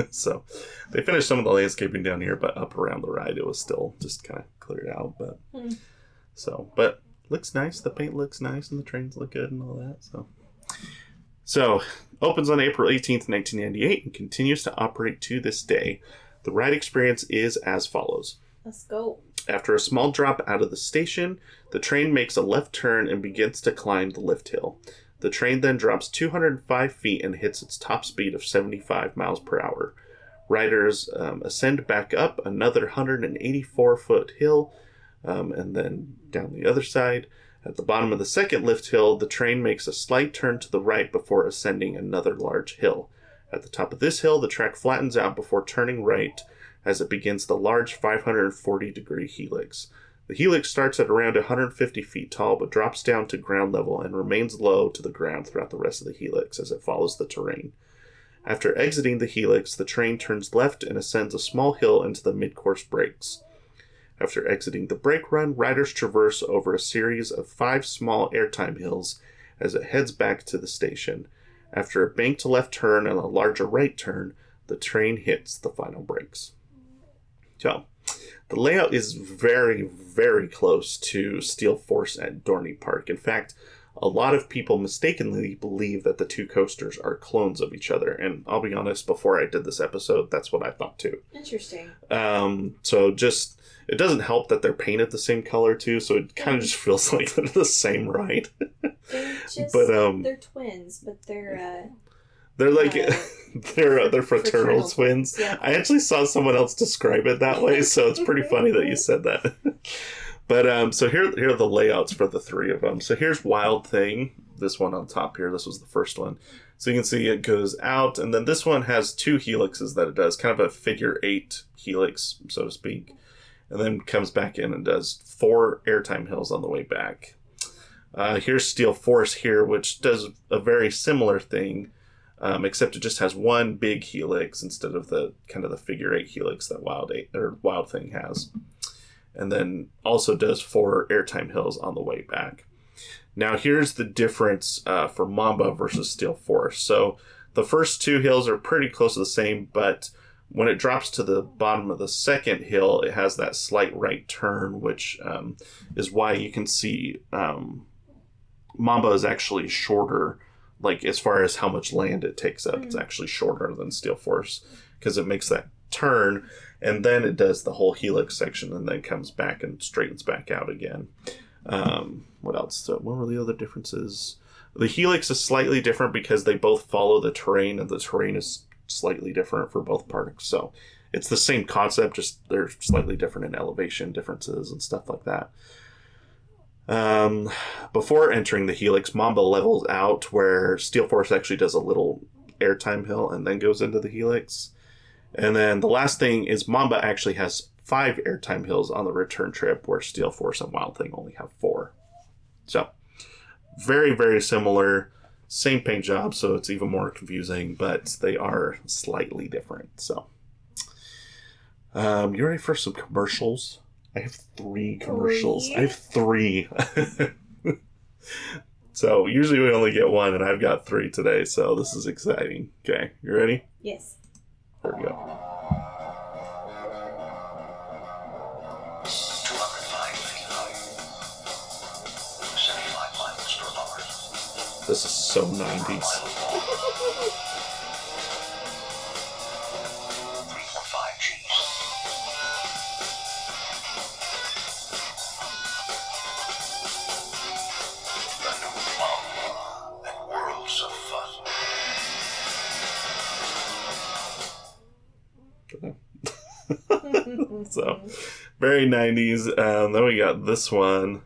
so they finished some of the landscaping down here, but up around the ride, it was still just kind of cleared out. But looks nice. The paint looks nice and the trains look good and all that. So opens on April 18th, 1998 and continues to operate to this day. The ride experience is as follows. Let's go. After a small drop out of the station, the train makes a left turn and begins to climb the lift hill. The train then drops 205 feet and hits its top speed of 75 miles per hour. Riders ascend back up another 184-foot hill, and then down the other side. At the bottom of the second lift hill, the train makes a slight turn to the right before ascending another large hill. At the top of this hill, the track flattens out before turning right as it begins the large 540-degree helix. The helix starts at around 150 feet tall, but drops down to ground level and remains low to the ground throughout the rest of the helix as it follows the terrain. After exiting the helix, the train turns left and ascends a small hill into the mid-course brakes. After exiting the brake run, riders traverse over a series of 5 small airtime hills as it heads back to the station. After a banked left turn and a larger right turn, the train hits the final brakes. So, the layout is very, very close to Steel Force at Dorney Park. In fact, a lot of people mistakenly believe that the 2 coasters are clones of each other. And I'll be honest, before I did this episode, that's what I thought too. Interesting. It doesn't help that they're painted the same color too, so it kind of just feels like they're the same ride. They're twins, but they're fraternal twins. Yeah. I actually saw someone else describe it that way, so it's pretty funny that you said that. But so here are the layouts for the 3 of them. So here's Wild Thing, this one on top here. This was the first one. So you can see it goes out, and then this one has 2 helixes that it does, kind of a figure 8 helix, so to speak. And then comes back in and does 4 airtime hills on the way back. Here's Steel Force here, which does a very similar thing, except it just has 1 big helix instead of the kind of the figure 8 helix that Wild Thing has. And then also does 4 airtime hills on the way back. Now here's the difference for Mamba versus Steel Force. So the first 2 hills are pretty close to the same, but when it drops to the bottom of the second hill, it has that slight right turn, which is why you can see Mamba is actually shorter, like as far as how much land it takes up. It's actually shorter than Steel Force because it makes that turn, and then it does the whole helix section and then comes back and straightens back out again. What else? So what were the other differences? The helix is slightly different because they both follow the terrain, and the terrain is slightly different for both parks. So it's the same concept, just they're slightly different in elevation differences and stuff like that. Before entering the helix, Mamba levels out where Steel Force actually does a little airtime hill and then goes into the helix. And then the last thing is Mamba actually has 5 airtime hills on the return trip, where Steel Force and Wild Thing only have 4. So very, very similar. Same paint job, so it's even more confusing, but they are slightly different. So, you ready for some commercials? I have 3 commercials. I have 3. So, usually we only get 1, and I've got 3 today, so this is exciting. Okay, you ready? Yes. Here we go. This is so 90s. 3.5 G's. The new Mamba and Worlds of Fun. So, very 90s. Then we got this one.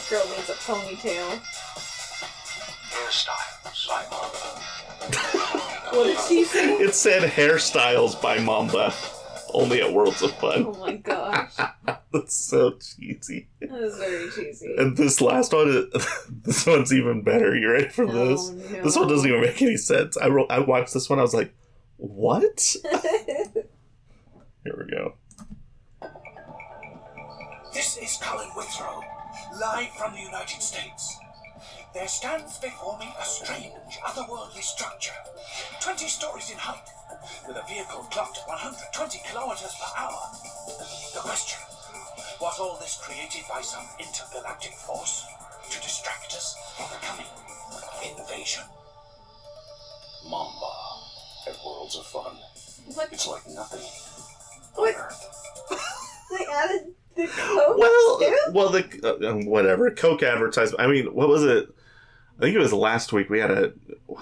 Girl needs a ponytail. Hairstyles by Mamba. What did she say? It said Hairstyles by Mamba. Only at Worlds of Fun. Oh my gosh. That's so cheesy. That was very cheesy. And this last one, this one's even better. You ready for this? No. This one doesn't even make any sense. I watched this one, I was like, what? Here we go. This is Colin Withrow, live from the United States. There stands before me a strange, otherworldly structure, 20 stories in height, with a vehicle clocked at 120 kilometers per hour. The question, was all this created by some intergalactic force to distract us from the coming invasion? Mamba at Worlds of Fun. What? It's like nothing What? on Earth. They added the Coke Well, too? whatever. Coke advertisement. I mean, what was it? I think it was last week. We had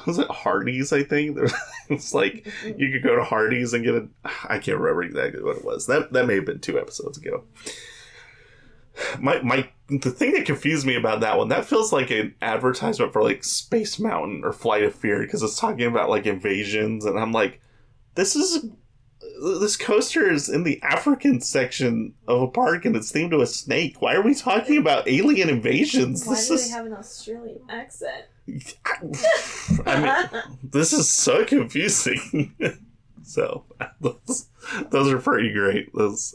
was it Hardee's, I think? It's like, you could go to Hardee's and get I can't remember exactly what it was. That may have been 2 episodes ago. The thing that confused me about that one, that feels like an advertisement for like Space Mountain or Flight of Fear, because it's talking about like invasions, and I'm like, this coaster is in the African section of a park and it's themed to a snake. Why are we talking about alien invasions? Why do they have an Australian accent? I mean, this is so confusing. So, those are pretty great.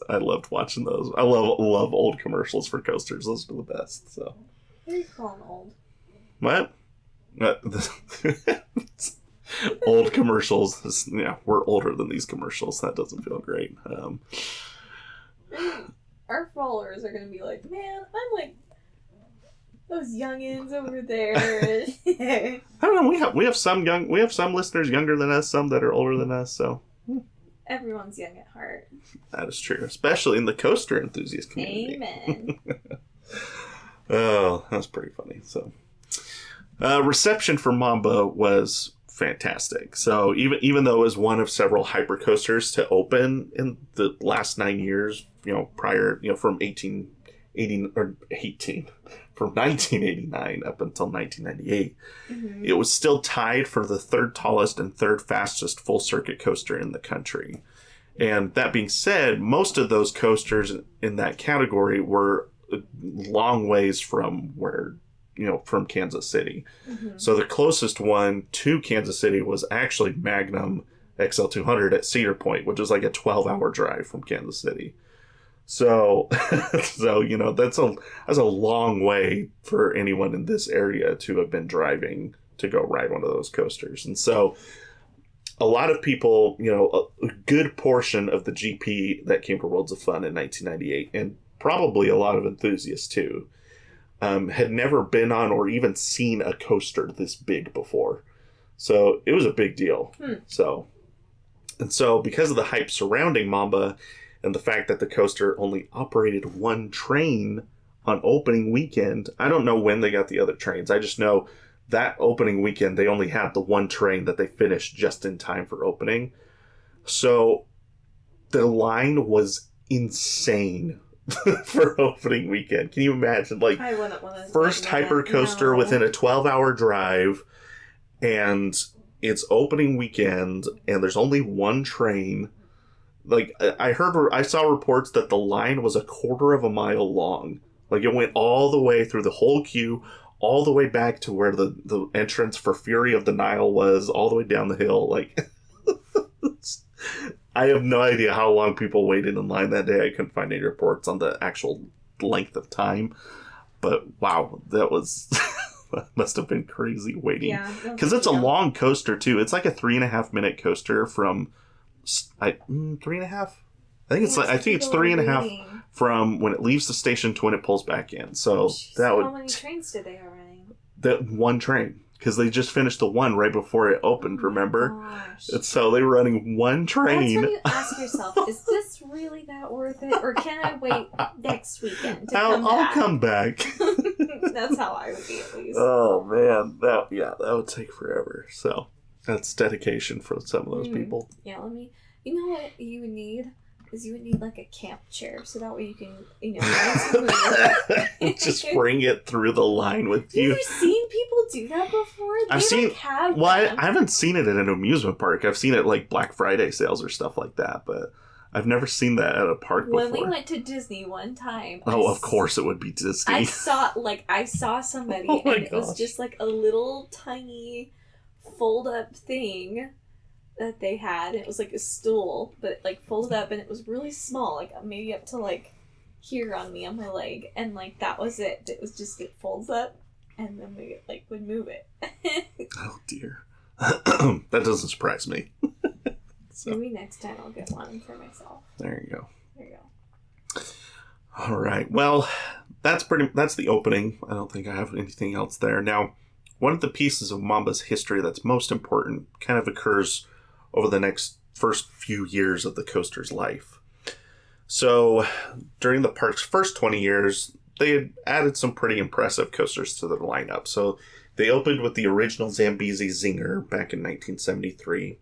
I loved watching those. I love old commercials for coasters. Those are the best. So, What are you calling old? what? Old commercials. Yeah, we're older than these commercials. That doesn't feel great. Our followers are going to be like, man, I'm like those youngins over there. I don't know. We have some listeners younger than us, some that are older than us. So Everyone's young at heart. that is true, especially in the coaster enthusiast community. Amen. Oh, that was pretty funny. So, reception for Mamba was fantastic. So even though it was one of several hypercoasters to open in the last 9 years, prior, from 1989 up until 1998, Mm-hmm. it was still tied for the third tallest and third fastest full circuit coaster in the country. And that being said, most of those coasters in that category were long ways from from Kansas City. Mm-hmm. So the closest one to Kansas City was actually Magnum XL200 at Cedar Point, which was like a 12-hour drive from Kansas City. So, that's a long way for anyone in this area to have been driving to go ride one of those coasters. And so a lot of people, a good portion of the GP that came to Worlds of Fun in 1998, and probably a lot of enthusiasts too, had never been on or even seen a coaster this big before. So it was a big deal. So because of the hype surrounding Mamba and the fact that the coaster only operated one train on opening weekend, I don't know when they got the other trains. I just know that opening weekend, they only had the one train that they finished just in time for opening. So the line was insane for opening weekend. Can you imagine? Like, I wouldn't want to first hypercoaster within a 12-hour drive, and it's opening weekend, and there's only one train. Like, I saw reports that the line was a quarter of a mile long. Like, it went all the way through the whole queue, all the way back to where the entrance for Fury of the Nile was, all the way down the hill. Like, I have no idea how long people waited in line that day. I couldn't find any reports on the actual length of time. But wow, that was that must have been crazy waiting. Yeah. Because it's a long coaster too. It's like a 3.5 minute coaster from 3.5. I think it's 3.5 from when it leaves the station to when it pulls back in. So how many trains did they have running? That one train. Because they just finished the one right before it opened, remember? Gosh. And so they were running one train. That's when you ask yourself, is this really that worth it? Or can I wait next weekend to come back? I'll come back. That's how I would be, at least. Oh, man. That would take forever. So that's dedication for some of those people. Yeah, you know what you would need? Is you would need like a camp chair, so that way you can, just bring it through the line with you. Have you seen people do that before? I haven't seen it at an amusement park. I've seen it like Black Friday sales or stuff like that, but I've never seen that at a park before. When we went to Disney one time, of course it would be Disney. I saw somebody, and it was just like a little tiny fold up thing that they had. It was like a stool, but like folded up, and it was really small, like maybe up to like here on my leg, and like that was it. It was just, it folds up, and then we like would move it. Oh dear. That doesn't surprise me. So maybe next time I'll get one for myself. There you go. go. All right. Well, that's the opening. I don't think I have anything else there. Now, one of the pieces of Mamba's history that's most important kind of occurs over the first few years of the coaster's life. So, during the park's first 20 years, they had added some pretty impressive coasters to their lineup. So, they opened with the original Zambezi Zinger back in 1973.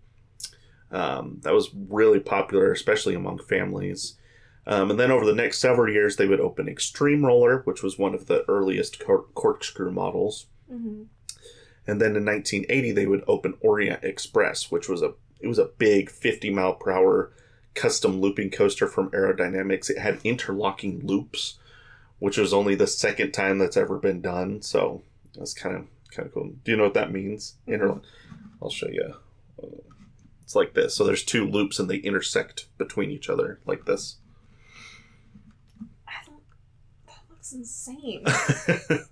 That was really popular, especially among families. And then over the next several years, they would open Extreme Roller, which was one of the earliest corkscrew models. Mm-hmm. And then in 1980, they would open Orient Express, which was a big 50-mile-per-hour custom looping coaster from Aerodynamics. It had interlocking loops, which was only the second time that's ever been done. So that's kind of cool. Do you know what that means? I'll show you. It's like this. So there's two loops and they intersect between each other like this. That looks insane.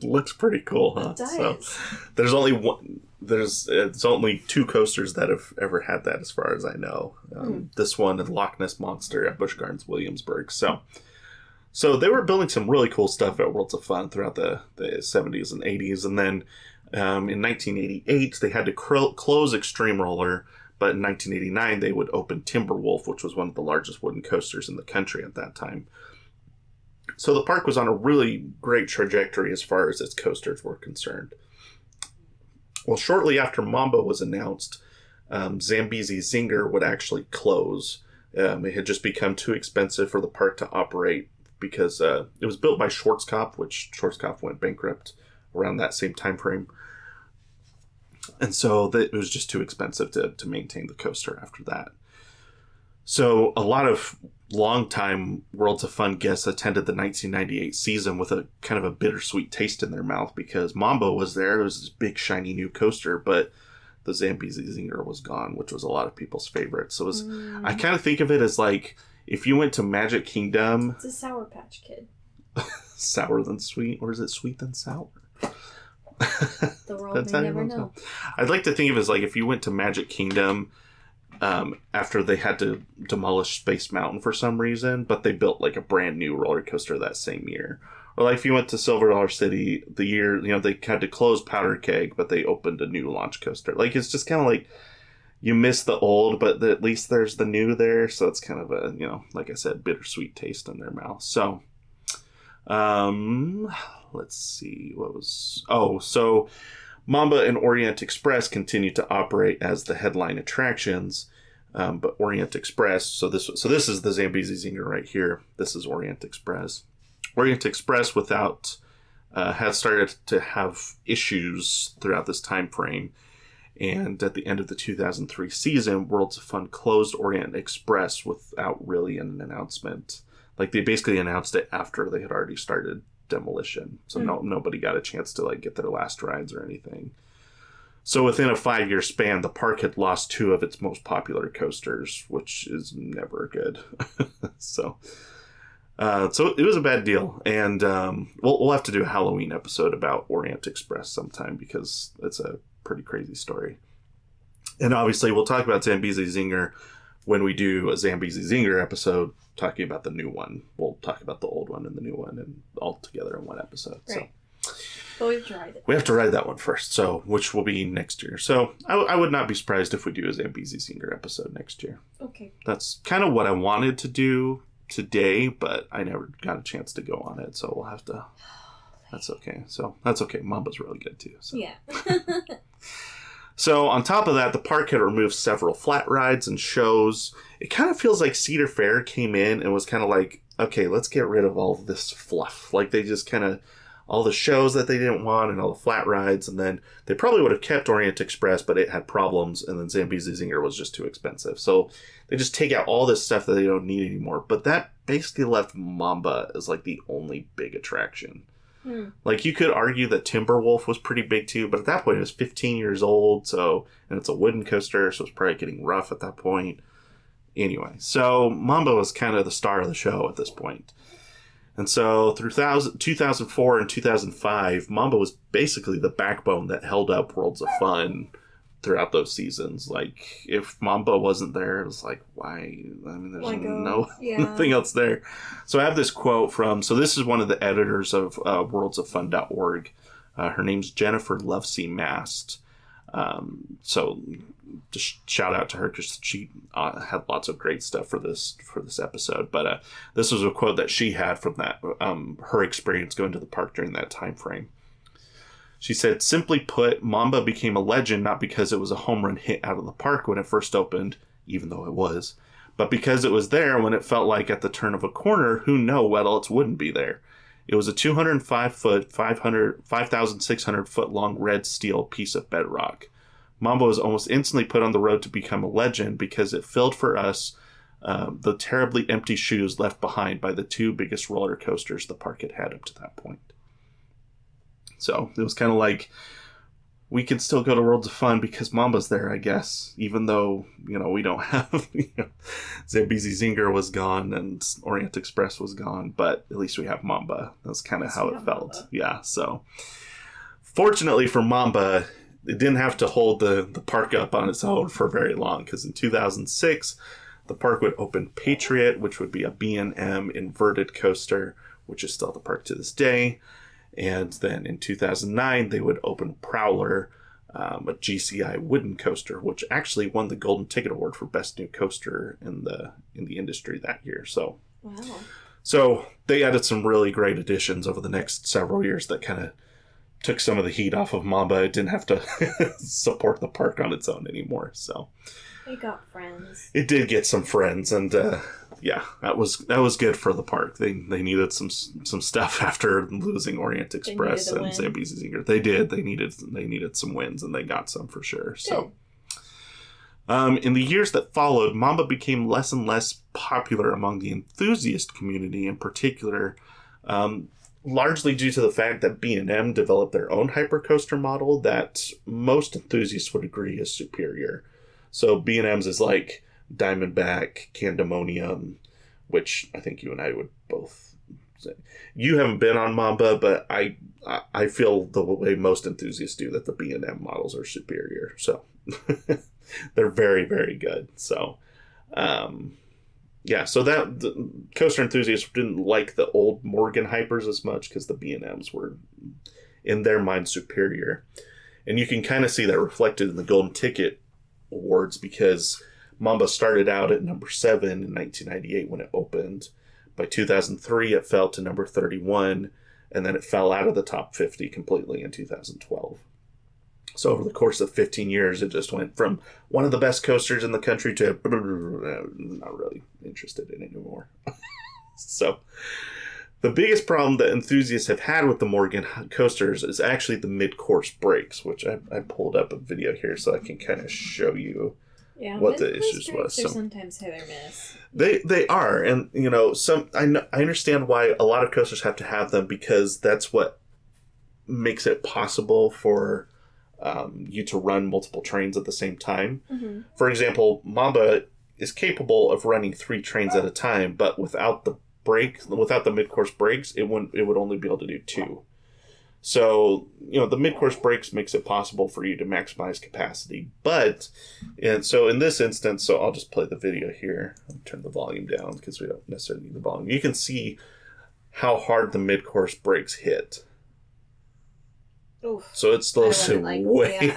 Looks pretty cool, huh? It does. So there's only one. It's only two coasters that have ever had that, as far as I know. This one and Loch Ness Monster at Busch Gardens Williamsburg. So they were building some really cool stuff at Worlds of Fun throughout the 70s and 80s. And then in 1988, they had to close Extreme Roller. But in 1989, they would open Timberwolf, which was one of the largest wooden coasters in the country at that time. So the park was on a really great trajectory as far as its coasters were concerned. Well, shortly after Mamba was announced, Zambezi Zinger would actually close. It had just become too expensive for the park to operate because it was built by Schwarzkopf, which Schwarzkopf went bankrupt around that same time frame. And so it was just too expensive to maintain the coaster after that. So a lot of longtime Worlds of Fun guests attended the 1998 season with a kind of a bittersweet taste in their mouth because Mamba was there. It was this big, shiny new coaster, but the Zambezi Zinger was gone, which was a lot of people's favorite. So I kind of think of it as like if you went to Magic Kingdom. It's a Sour Patch Kid. Sour than sweet, or is it sweet than sour? The world may never know. I'd like to think of it as like if you went to Magic Kingdom after they had to demolish Space Mountain for some reason, but they built like a brand new roller coaster that same year. Or like if you went to Silver Dollar City the year, they had to close Powder Keg, but they opened a new launch coaster. Like it's just kind of like you miss the old, but at least there's the new there. So it's kind of a, like I said, bittersweet taste in their mouth. So, let's see so Mamba and Orient Express continued to operate as the headline attractions, but Orient Express. So this is the Zambezi Zinger right here. This is Orient Express. Orient Express had started to have issues throughout this time frame, and at the end of the 2003 season, Worlds of Fun closed Orient Express without really an announcement. Like they basically announced it after they had already started demolition, so nobody got a chance to like get their last rides or anything. So within a 5-year span, the park had lost 2 of its most popular coasters, which is never good. So So it was a bad deal. And we'll have to do a Halloween episode about Orient Express sometime because it's a pretty crazy story. And obviously we'll talk about Zambezi Zinger when we do a Zambezi Zinger episode talking about the new one. We'll talk about the old one and the new one and all together in one episode. Right. So but we have to ride it. We have to ride that one first, so which will be next year. So I would not be surprised if we do a Zambezi Zinger episode next year. Okay. That's kind of what I wanted to do today, but I never got a chance to go on it, so we'll have to... That's okay. So that's okay. Mamba's really good too. So. Yeah. So on top of that, the park had removed several flat rides and shows. It kind of feels like Cedar Fair came in and was kind of like, okay, let's get rid of all this fluff. Like they just kind of, all the shows that they didn't want and all the flat rides. And then they probably would have kept Orient Express, but it had problems. And then Zambezi Zinger was just too expensive. So they just take out all this stuff that they don't need anymore. But that basically left Mamba as like the only big attraction. Like, you could argue that Timberwolf was pretty big, too, but at that point, it was 15 years old, so, and it's a wooden coaster, so it's probably getting rough at that point. Anyway, so Mamba was kind of the star of the show at this point. And so, through 2004 and 2005, Mamba was basically the backbone that held up Worlds of Fun throughout those seasons. Like, if Mamba wasn't there, it was like, why? I mean, there's nothing else there. So I have this quote from, so this is one of the editors of worldsofFun.org. Her name's Jennifer Lovesey Mast. So just shout out to her because she had lots of great stuff for this episode. But this was a quote that she had from that her experience going to the park during that time frame. She said, "Simply put, Mamba became a legend not because it was a home run hit out of the park when it first opened, even though it was, but because it was there when it felt like at the turn of a corner, who knows what else wouldn't be there. It was a 205-foot, 5,600-foot long red steel piece of bedrock. Mamba was almost instantly put on the road to become a legend because it filled for us the terribly empty shoes left behind by the two biggest roller coasters the park had had up to that point." So it was kind of like, we can still go to Worlds of Fun because Mamba's there, I guess, even though, we don't have, Zambezi Zinger was gone and Orient Express was gone, but at least we have Mamba. That's kind of how it felt. Mamba. Yeah, so fortunately for Mamba, it didn't have to hold the park up on its own for very long, because in 2006, the park would open Patriot, which would be a B&M inverted coaster, which is still at the park to this day. And then in 2009, they would open Prowler, a GCI wooden coaster, which actually won the Golden Ticket Award for Best New Coaster in the industry that year. So, wow. So they added some really great additions over the next several years that kind of took some of the heat off of Mamba. It didn't have to support the park on its own anymore. So it got friends. It did get some friends, and yeah, that was good for the park. They needed some stuff after losing Orient Express and Zambezi Zinger. They did. They needed some wins, and they got some for sure. So, in the years that followed, Mamba became less and less popular among the enthusiast community, in particular, largely due to the fact that B&M developed their own hypercoaster model that most enthusiasts would agree is superior. So B&M's is like Diamondback, Candemonium, which I think you and I would both say. You haven't been on Mamba, but I feel the way most enthusiasts do, that the B&M models are superior. So they're very, very good. So, yeah, so that the coaster enthusiasts didn't like the old Morgan Hypers as much because the B&Ms were, in their mind, superior. And you can kind of see that reflected in the Golden Ticket Awards, because Mamba started out at number 7 in 1998 when it opened. By 2003, it fell to number 31, and then it fell out of the top 50 completely in 2012. So over the course of 15 years, it just went from one of the best coasters in the country to not really interested in it anymore. So the biggest problem that enthusiasts have had with the Morgan coasters is actually the mid-course breaks, which I pulled up a video here so I can kind of show you what the issues was. They're sometimes hit or miss. They are, and I understand why a lot of coasters have to have them, because that's what makes it possible for you to run multiple trains at the same time. Mm-hmm. For example, Mamba is capable of running 3 trains at a time, but without the brake, without the mid-course brakes, it would only be able to do 2. So, the mid-course brakes makes it possible for you to maximize capacity. And so in this instance, so I'll just play the video here. I'll turn the volume down because we don't necessarily need the volume. You can see how hard the mid-course brakes hit. Oof. So it slows it way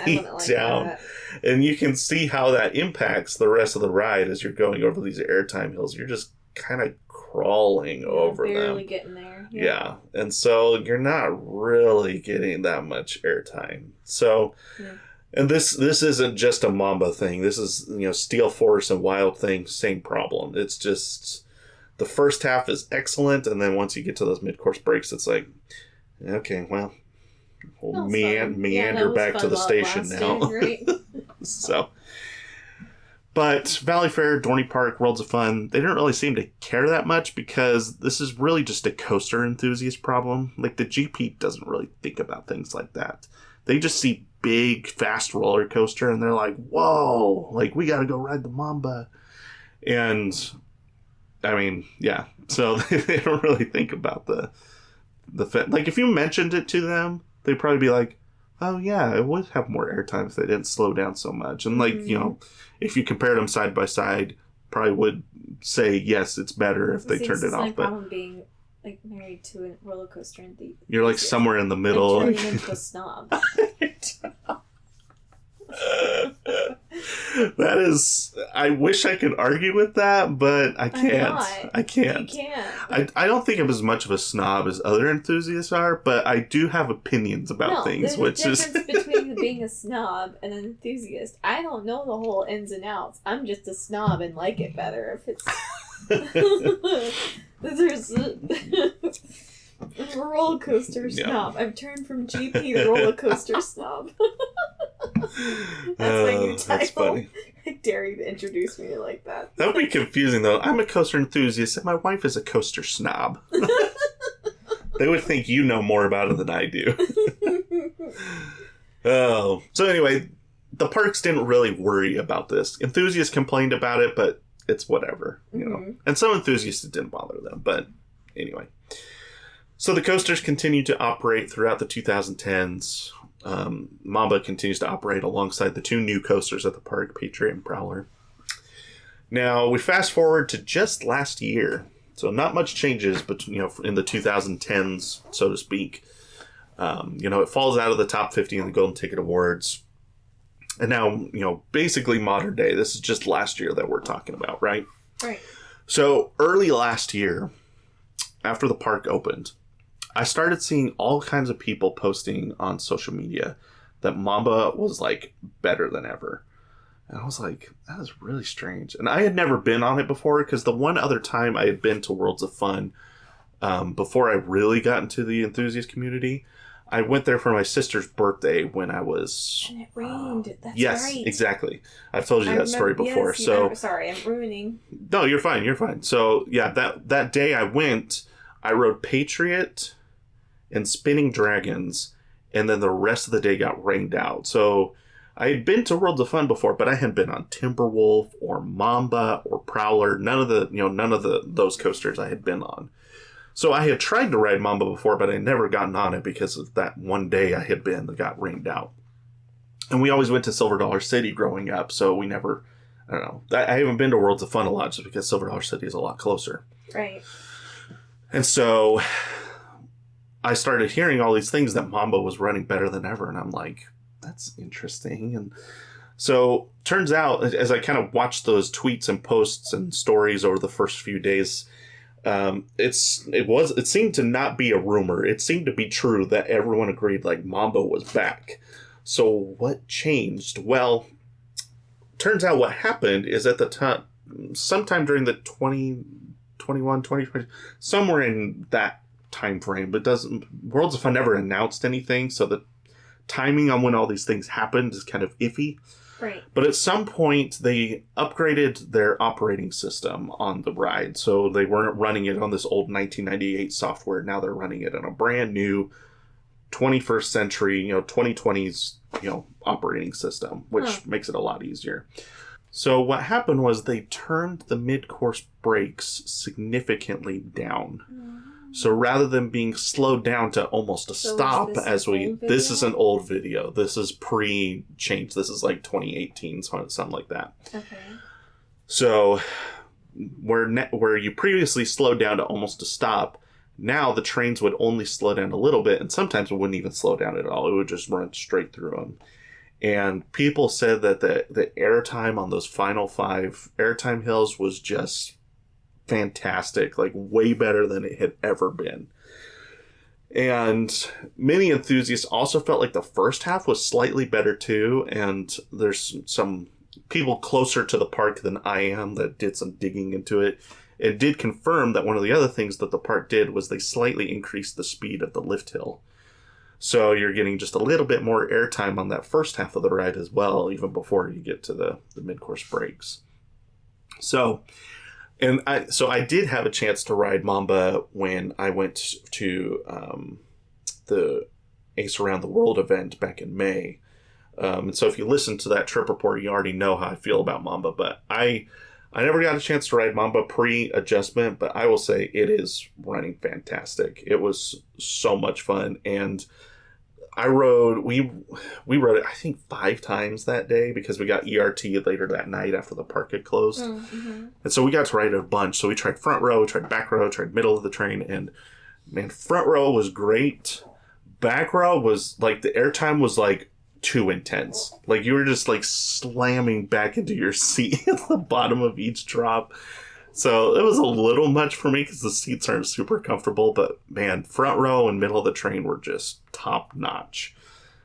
down. That. And you can see how that impacts the rest of the ride as you're going over these airtime hills. You're just kind of crawling over them. Barely getting there. Yeah. And so you're not really getting that much airtime. So, and this isn't just a Mamba thing. This is, Steel Force and Wild Thing, same problem. It's just the first half is excellent. And then once you get to those mid-course breaks, it's like, okay, well, we'll meander back to the station now. Right? So, but Valley Fair, Dorney Park, Worlds of Fun, they didn't really seem to care that much because this is really just a coaster enthusiast problem. Like, the GP doesn't really think about things like that. They just see big, fast roller coaster and they're like, whoa, like, we gotta go ride the Mamba. And, I mean, yeah. So they don't really think about the like, if you mentioned it to them, they'd probably be like, oh yeah, it would have more airtime if they didn't slow down so much. And like, if you compared them side by side, probably would say, yes, it's better if they turned it off. My problem being like married to a roller coaster and you're like somewhere in the middle. Turning into a snob. That is, I wish I could argue with that, but I can't. I can't. You can't. I don't think I'm as much of a snob as other enthusiasts are, but I do have opinions about things, which is the difference between being a snob and an enthusiast. I don't know the whole ins and outs. I'm just a snob and like it better if it's. There's a roller coaster snob. I've turned from GP to roller coaster snob. That's my new title. That's funny. I dare you to introduce me like that. That would be confusing, though. I'm a coaster enthusiast, and my wife is a coaster snob. They would think you know more about it than I do. Oh. So anyway, the parks didn't really worry about this. Enthusiasts complained about it, but it's whatever, know. And some enthusiasts, it didn't bother them, but anyway. So the coasters continue to operate throughout the 2010s. Mamba continues to operate alongside the 2 new coasters at the park, Patriot and Prowler. Now, we fast forward to just last year. So not much changes, but in the 2010s, so to speak. It falls out of the top 50 in the Golden Ticket Awards. And now, basically modern day. This is just last year that we're talking about, right? Right. So early last year, after the park opened, I started seeing all kinds of people posting on social media that Mamba was, like, better than ever. And I was like, that is really strange. And I had never been on it before, because the one other time I had been to Worlds of Fun, before I really got into the enthusiast community, I went there for my sister's birthday when I was... And it rained. That's yes, right. Yes, exactly. I've told you that story before. Yes, sorry, I'm ruining. No, you're fine. You're fine. So, yeah, that day I went, I rode Patriot and Spinning Dragons, and then the rest of the day got rained out. So I had been to Worlds of Fun before, but I hadn't been on Timberwolf or Mamba or Prowler. None of those coasters I had been on. So I had tried to ride Mamba before, but I had never gotten on it because of that one day I had been that got rained out. And we always went to Silver Dollar City growing up, so we never, I don't know. I haven't been to Worlds of Fun a lot just because Silver Dollar City is a lot closer. Right. And so I started hearing all these things that Mamba was running better than ever, and I'm like, that's interesting. And so turns out, as I kind of watched those tweets and posts and stories over the first few days, it seemed to not be a rumor. It seemed to be true that everyone agreed, like, Mamba was back. So what changed? Well, turns out what happened is at the time, sometime during the 2021, 2020, somewhere in that time frame, but Worlds of Fun never announced anything, so the timing on when all these things happened is kind of iffy. Right. But at some point, they upgraded their operating system on the ride, so they weren't running it on this old 1998 software. Now they're running it on a brand new 21st century, 2020s, operating system, which makes it a lot easier. So what happened was they turned the mid-course brakes significantly down. So rather than being slowed down to almost a stop this is an old video. This is pre-change. This is like 2018, something like that. Okay. So where you previously slowed down to almost a stop, now the trains would only slow down a little bit, and sometimes it wouldn't even slow down at all. It would just run straight through them. And people said that the airtime on those final 5 airtime hills was just fantastic, like way better than it had ever been. And many enthusiasts also felt like the first half was slightly better too, and there's some people closer to the park than I am that did some digging into it. It did confirm that one of the other things that the park did was they slightly increased the speed of the lift hill. So you're getting just a little bit more airtime on that first half of the ride as well, even before you get to the mid-course breaks. So I did have a chance to ride Mamba when I went to the Ace Around the World event back in May. And so if you listen to that trip report, you already know how I feel about Mamba. But I never got a chance to ride Mamba pre-adjustment, but I will say it is running fantastic. It was so much fun. And we rode it, I think, 5 times that day because we got ERT later that night after the park had closed. Mm-hmm. And so we got to ride it a bunch. So we tried front row, tried back row, tried middle of the train. And man, front row was great. Back row was like, the airtime was like too intense. Like you were just like slamming back into your seat at the bottom of each drop. So it was a little much for me because the seats aren't super comfortable, but man, front row and middle of the train were just top notch.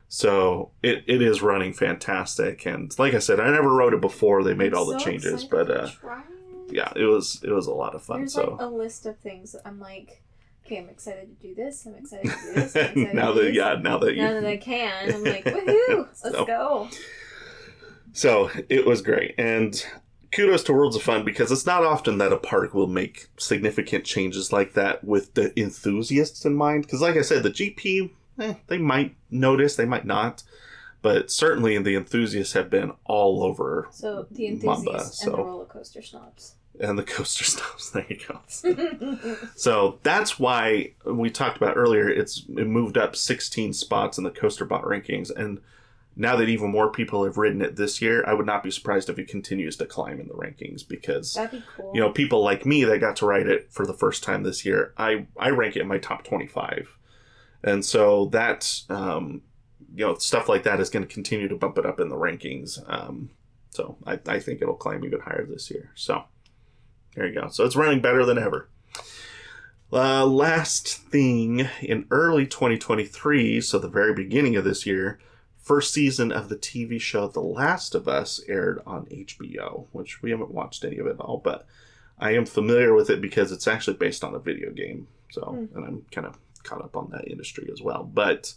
So it is running fantastic. And like I said, I never rode it before they made all the changes, but yeah, it was a lot of fun. There's so like a list of things that I'm like, okay, I'm excited to do this. I'm excited to do this. now that I can, I'm like, woohoo, let's go. So it was great. And kudos to Worlds of Fun because it's not often that a park will make significant changes like that with the enthusiasts in mind. Because like I said, the GP, they might notice, they might not. But certainly the enthusiasts have been all over So the enthusiasts Mamba, and the roller coaster snobs. And the coaster snobs, there you go. So that's why we talked about earlier, it moved up 16 spots in the Coaster Bot rankings. And now that even more people have ridden it this year, I would not be surprised if it continues to climb in the rankings because, that'd be cool. People like me that got to ride it for the first time this year, I rank it in my top 25. And so that, stuff like that is going to continue to bump it up in the rankings. So I think it'll climb even higher this year. So there you go. So it's running better than ever. Last thing, in early 2023, so the very beginning of this year, first season of the TV show The Last of Us aired on HBO, which we haven't watched any of it all, but I am familiar with it because it's actually based on a video game. So, and I'm kind of caught up on that industry as well. But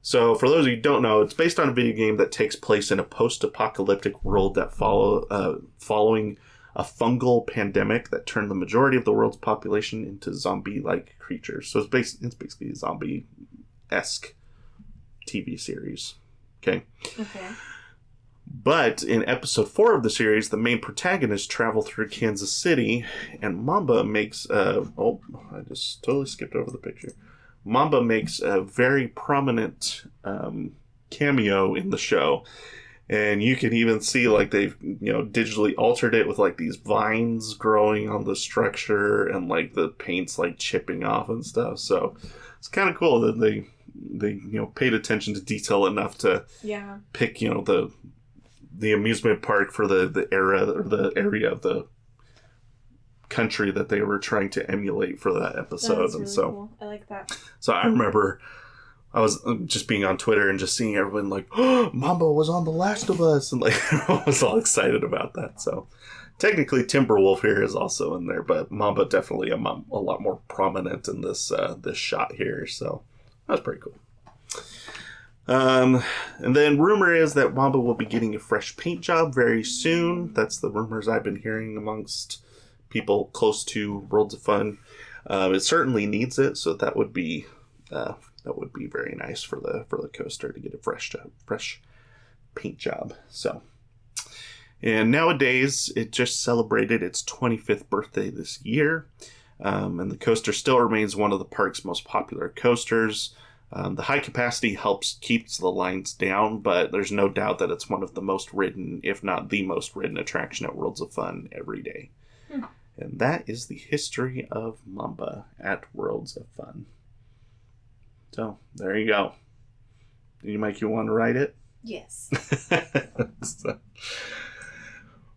so for those of you who don't know, it's based on a video game that takes place in a post-apocalyptic world that following a fungal pandemic that turned the majority of the world's population into zombie-like creatures. So it's basically a zombie-esque TV series. Okay. But in episode 4 of the series, the main protagonists travel through Kansas City, and Mamba makes I just totally skipped over the picture. Mamba makes a very prominent cameo in the show, and you can even see like they've digitally altered it with like these vines growing on the structure and like the paint's like chipping off and stuff. So it's kind of cool that they paid attention to detail enough to pick the amusement park for the era or the area of the country that they were trying to emulate for that episode. That's really cool. I like that. So I remember I was just being on Twitter and just seeing everyone like, oh, Mamba was on The Last of Us, and like everyone was all excited about that. So technically Timberwolf here is also in there, but Mamba definitely a lot more prominent in this shot here. So that's pretty cool. And then rumor is that Mamba will be getting a fresh paint job very soon. That's the rumors I've been hearing amongst people close to Worlds of Fun. It certainly needs it, so that would be very nice for the coaster to get a fresh paint job. So And nowadays, it just celebrated its 25th birthday this year. And the coaster still remains one of the park's most popular coasters. The high capacity helps keeps the lines down, but there's no doubt that it's one of the most ridden, if not the most ridden attraction at Worlds of Fun every day. And that is the history of Mamba at Worlds of Fun. So, there you go. Did you make you want to ride it? Yes.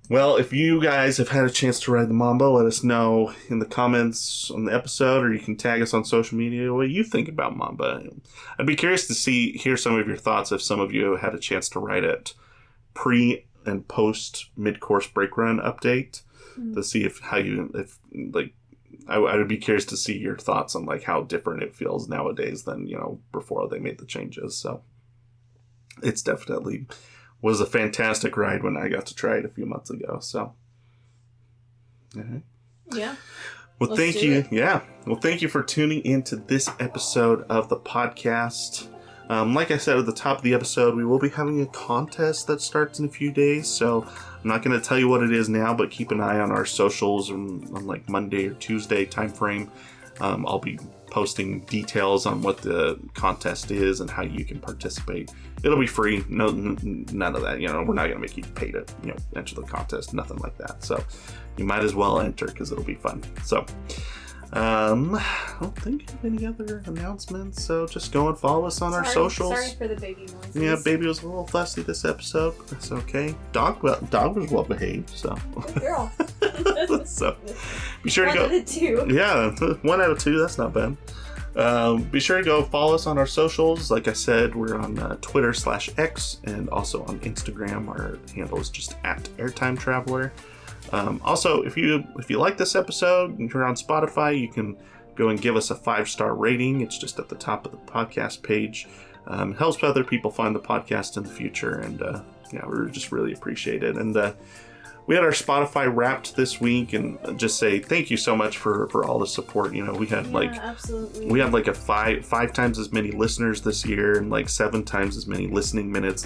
Well, if you guys have had a chance to ride the Mamba, let us know in the comments on the episode, or you can tag us on social media what you think about Mamba. I'd be curious to hear some of your thoughts if some of you had a chance to ride it pre and post mid-course brake run update to see I would be curious to see your thoughts on like how different it feels nowadays than, before they made the changes. So it's definitely was a fantastic ride when I got to try it a few months ago. So, yeah. Well, thank you. Yeah. Well, thank you for tuning into this episode of the podcast. Like I said at the top of the episode, we will be having a contest that starts in a few days. So I'm not going to tell you what it is now, but keep an eye on our socials on like Monday or Tuesday time frame. I'll be posting details on what the contest is and how you can participate. It'll be free. No, none of that. We're not going to make you pay to, enter the contest. Nothing like that. So you might as well enter because it'll be fun. So I don't think of any other announcements. So just go and follow us on our socials. Sorry for the baby noises. Yeah, baby was a little fussy this episode. That's okay. Dog was well behaved. So. Good girl. So be sure to go. 1 out of 2. Yeah, 1 out of 2. That's not bad. Be sure to go follow us on our socials. Like I said, we're on Twitter/X and also on Instagram. Our handle is just @AirtimeTraveler. Also, if you like this episode and you're on Spotify, you can go and give us a 5-star rating. It's just at the top of the podcast page. It helps other people find the podcast in the future, and we just really appreciate it. And we had our Spotify Wrapped this week, and just say thank you so much for all the support. We had absolutely. We had like a five times as many listeners this year, and like 7 times as many listening minutes.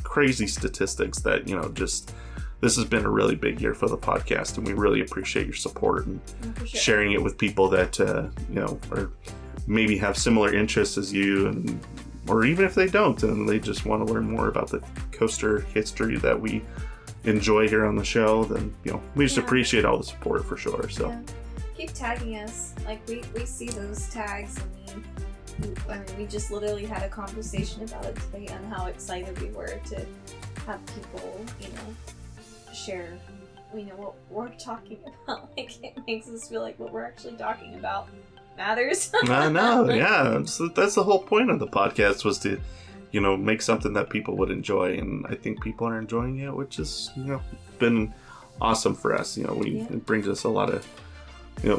Crazy statistics that just. This has been a really big year for the podcast, and we really appreciate your support and sharing it with people that or maybe have similar interests as you, or even if they don't and they just want to learn more about the coaster history that we enjoy here on the show. Then we just appreciate all the support for sure. So keep tagging us. Like we see those tags, and we just literally had a conversation about it today on how excited we were to have people share what we're talking about. Like, it makes us feel like what we're actually talking about matters. I know, yeah. That's the whole point of the podcast, was to make something that people would enjoy, and I think people are enjoying it, which is been awesome for us. It brings us a lot of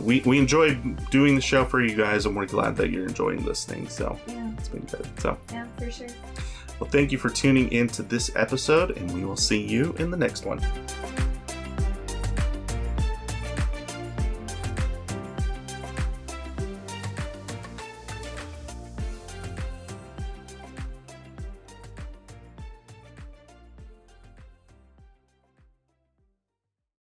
we enjoy doing the show for you guys, and we're glad that you're enjoying listening. So it's been good. So yeah, for sure. Well, thank you for tuning in to this episode, and we will see you in the next one.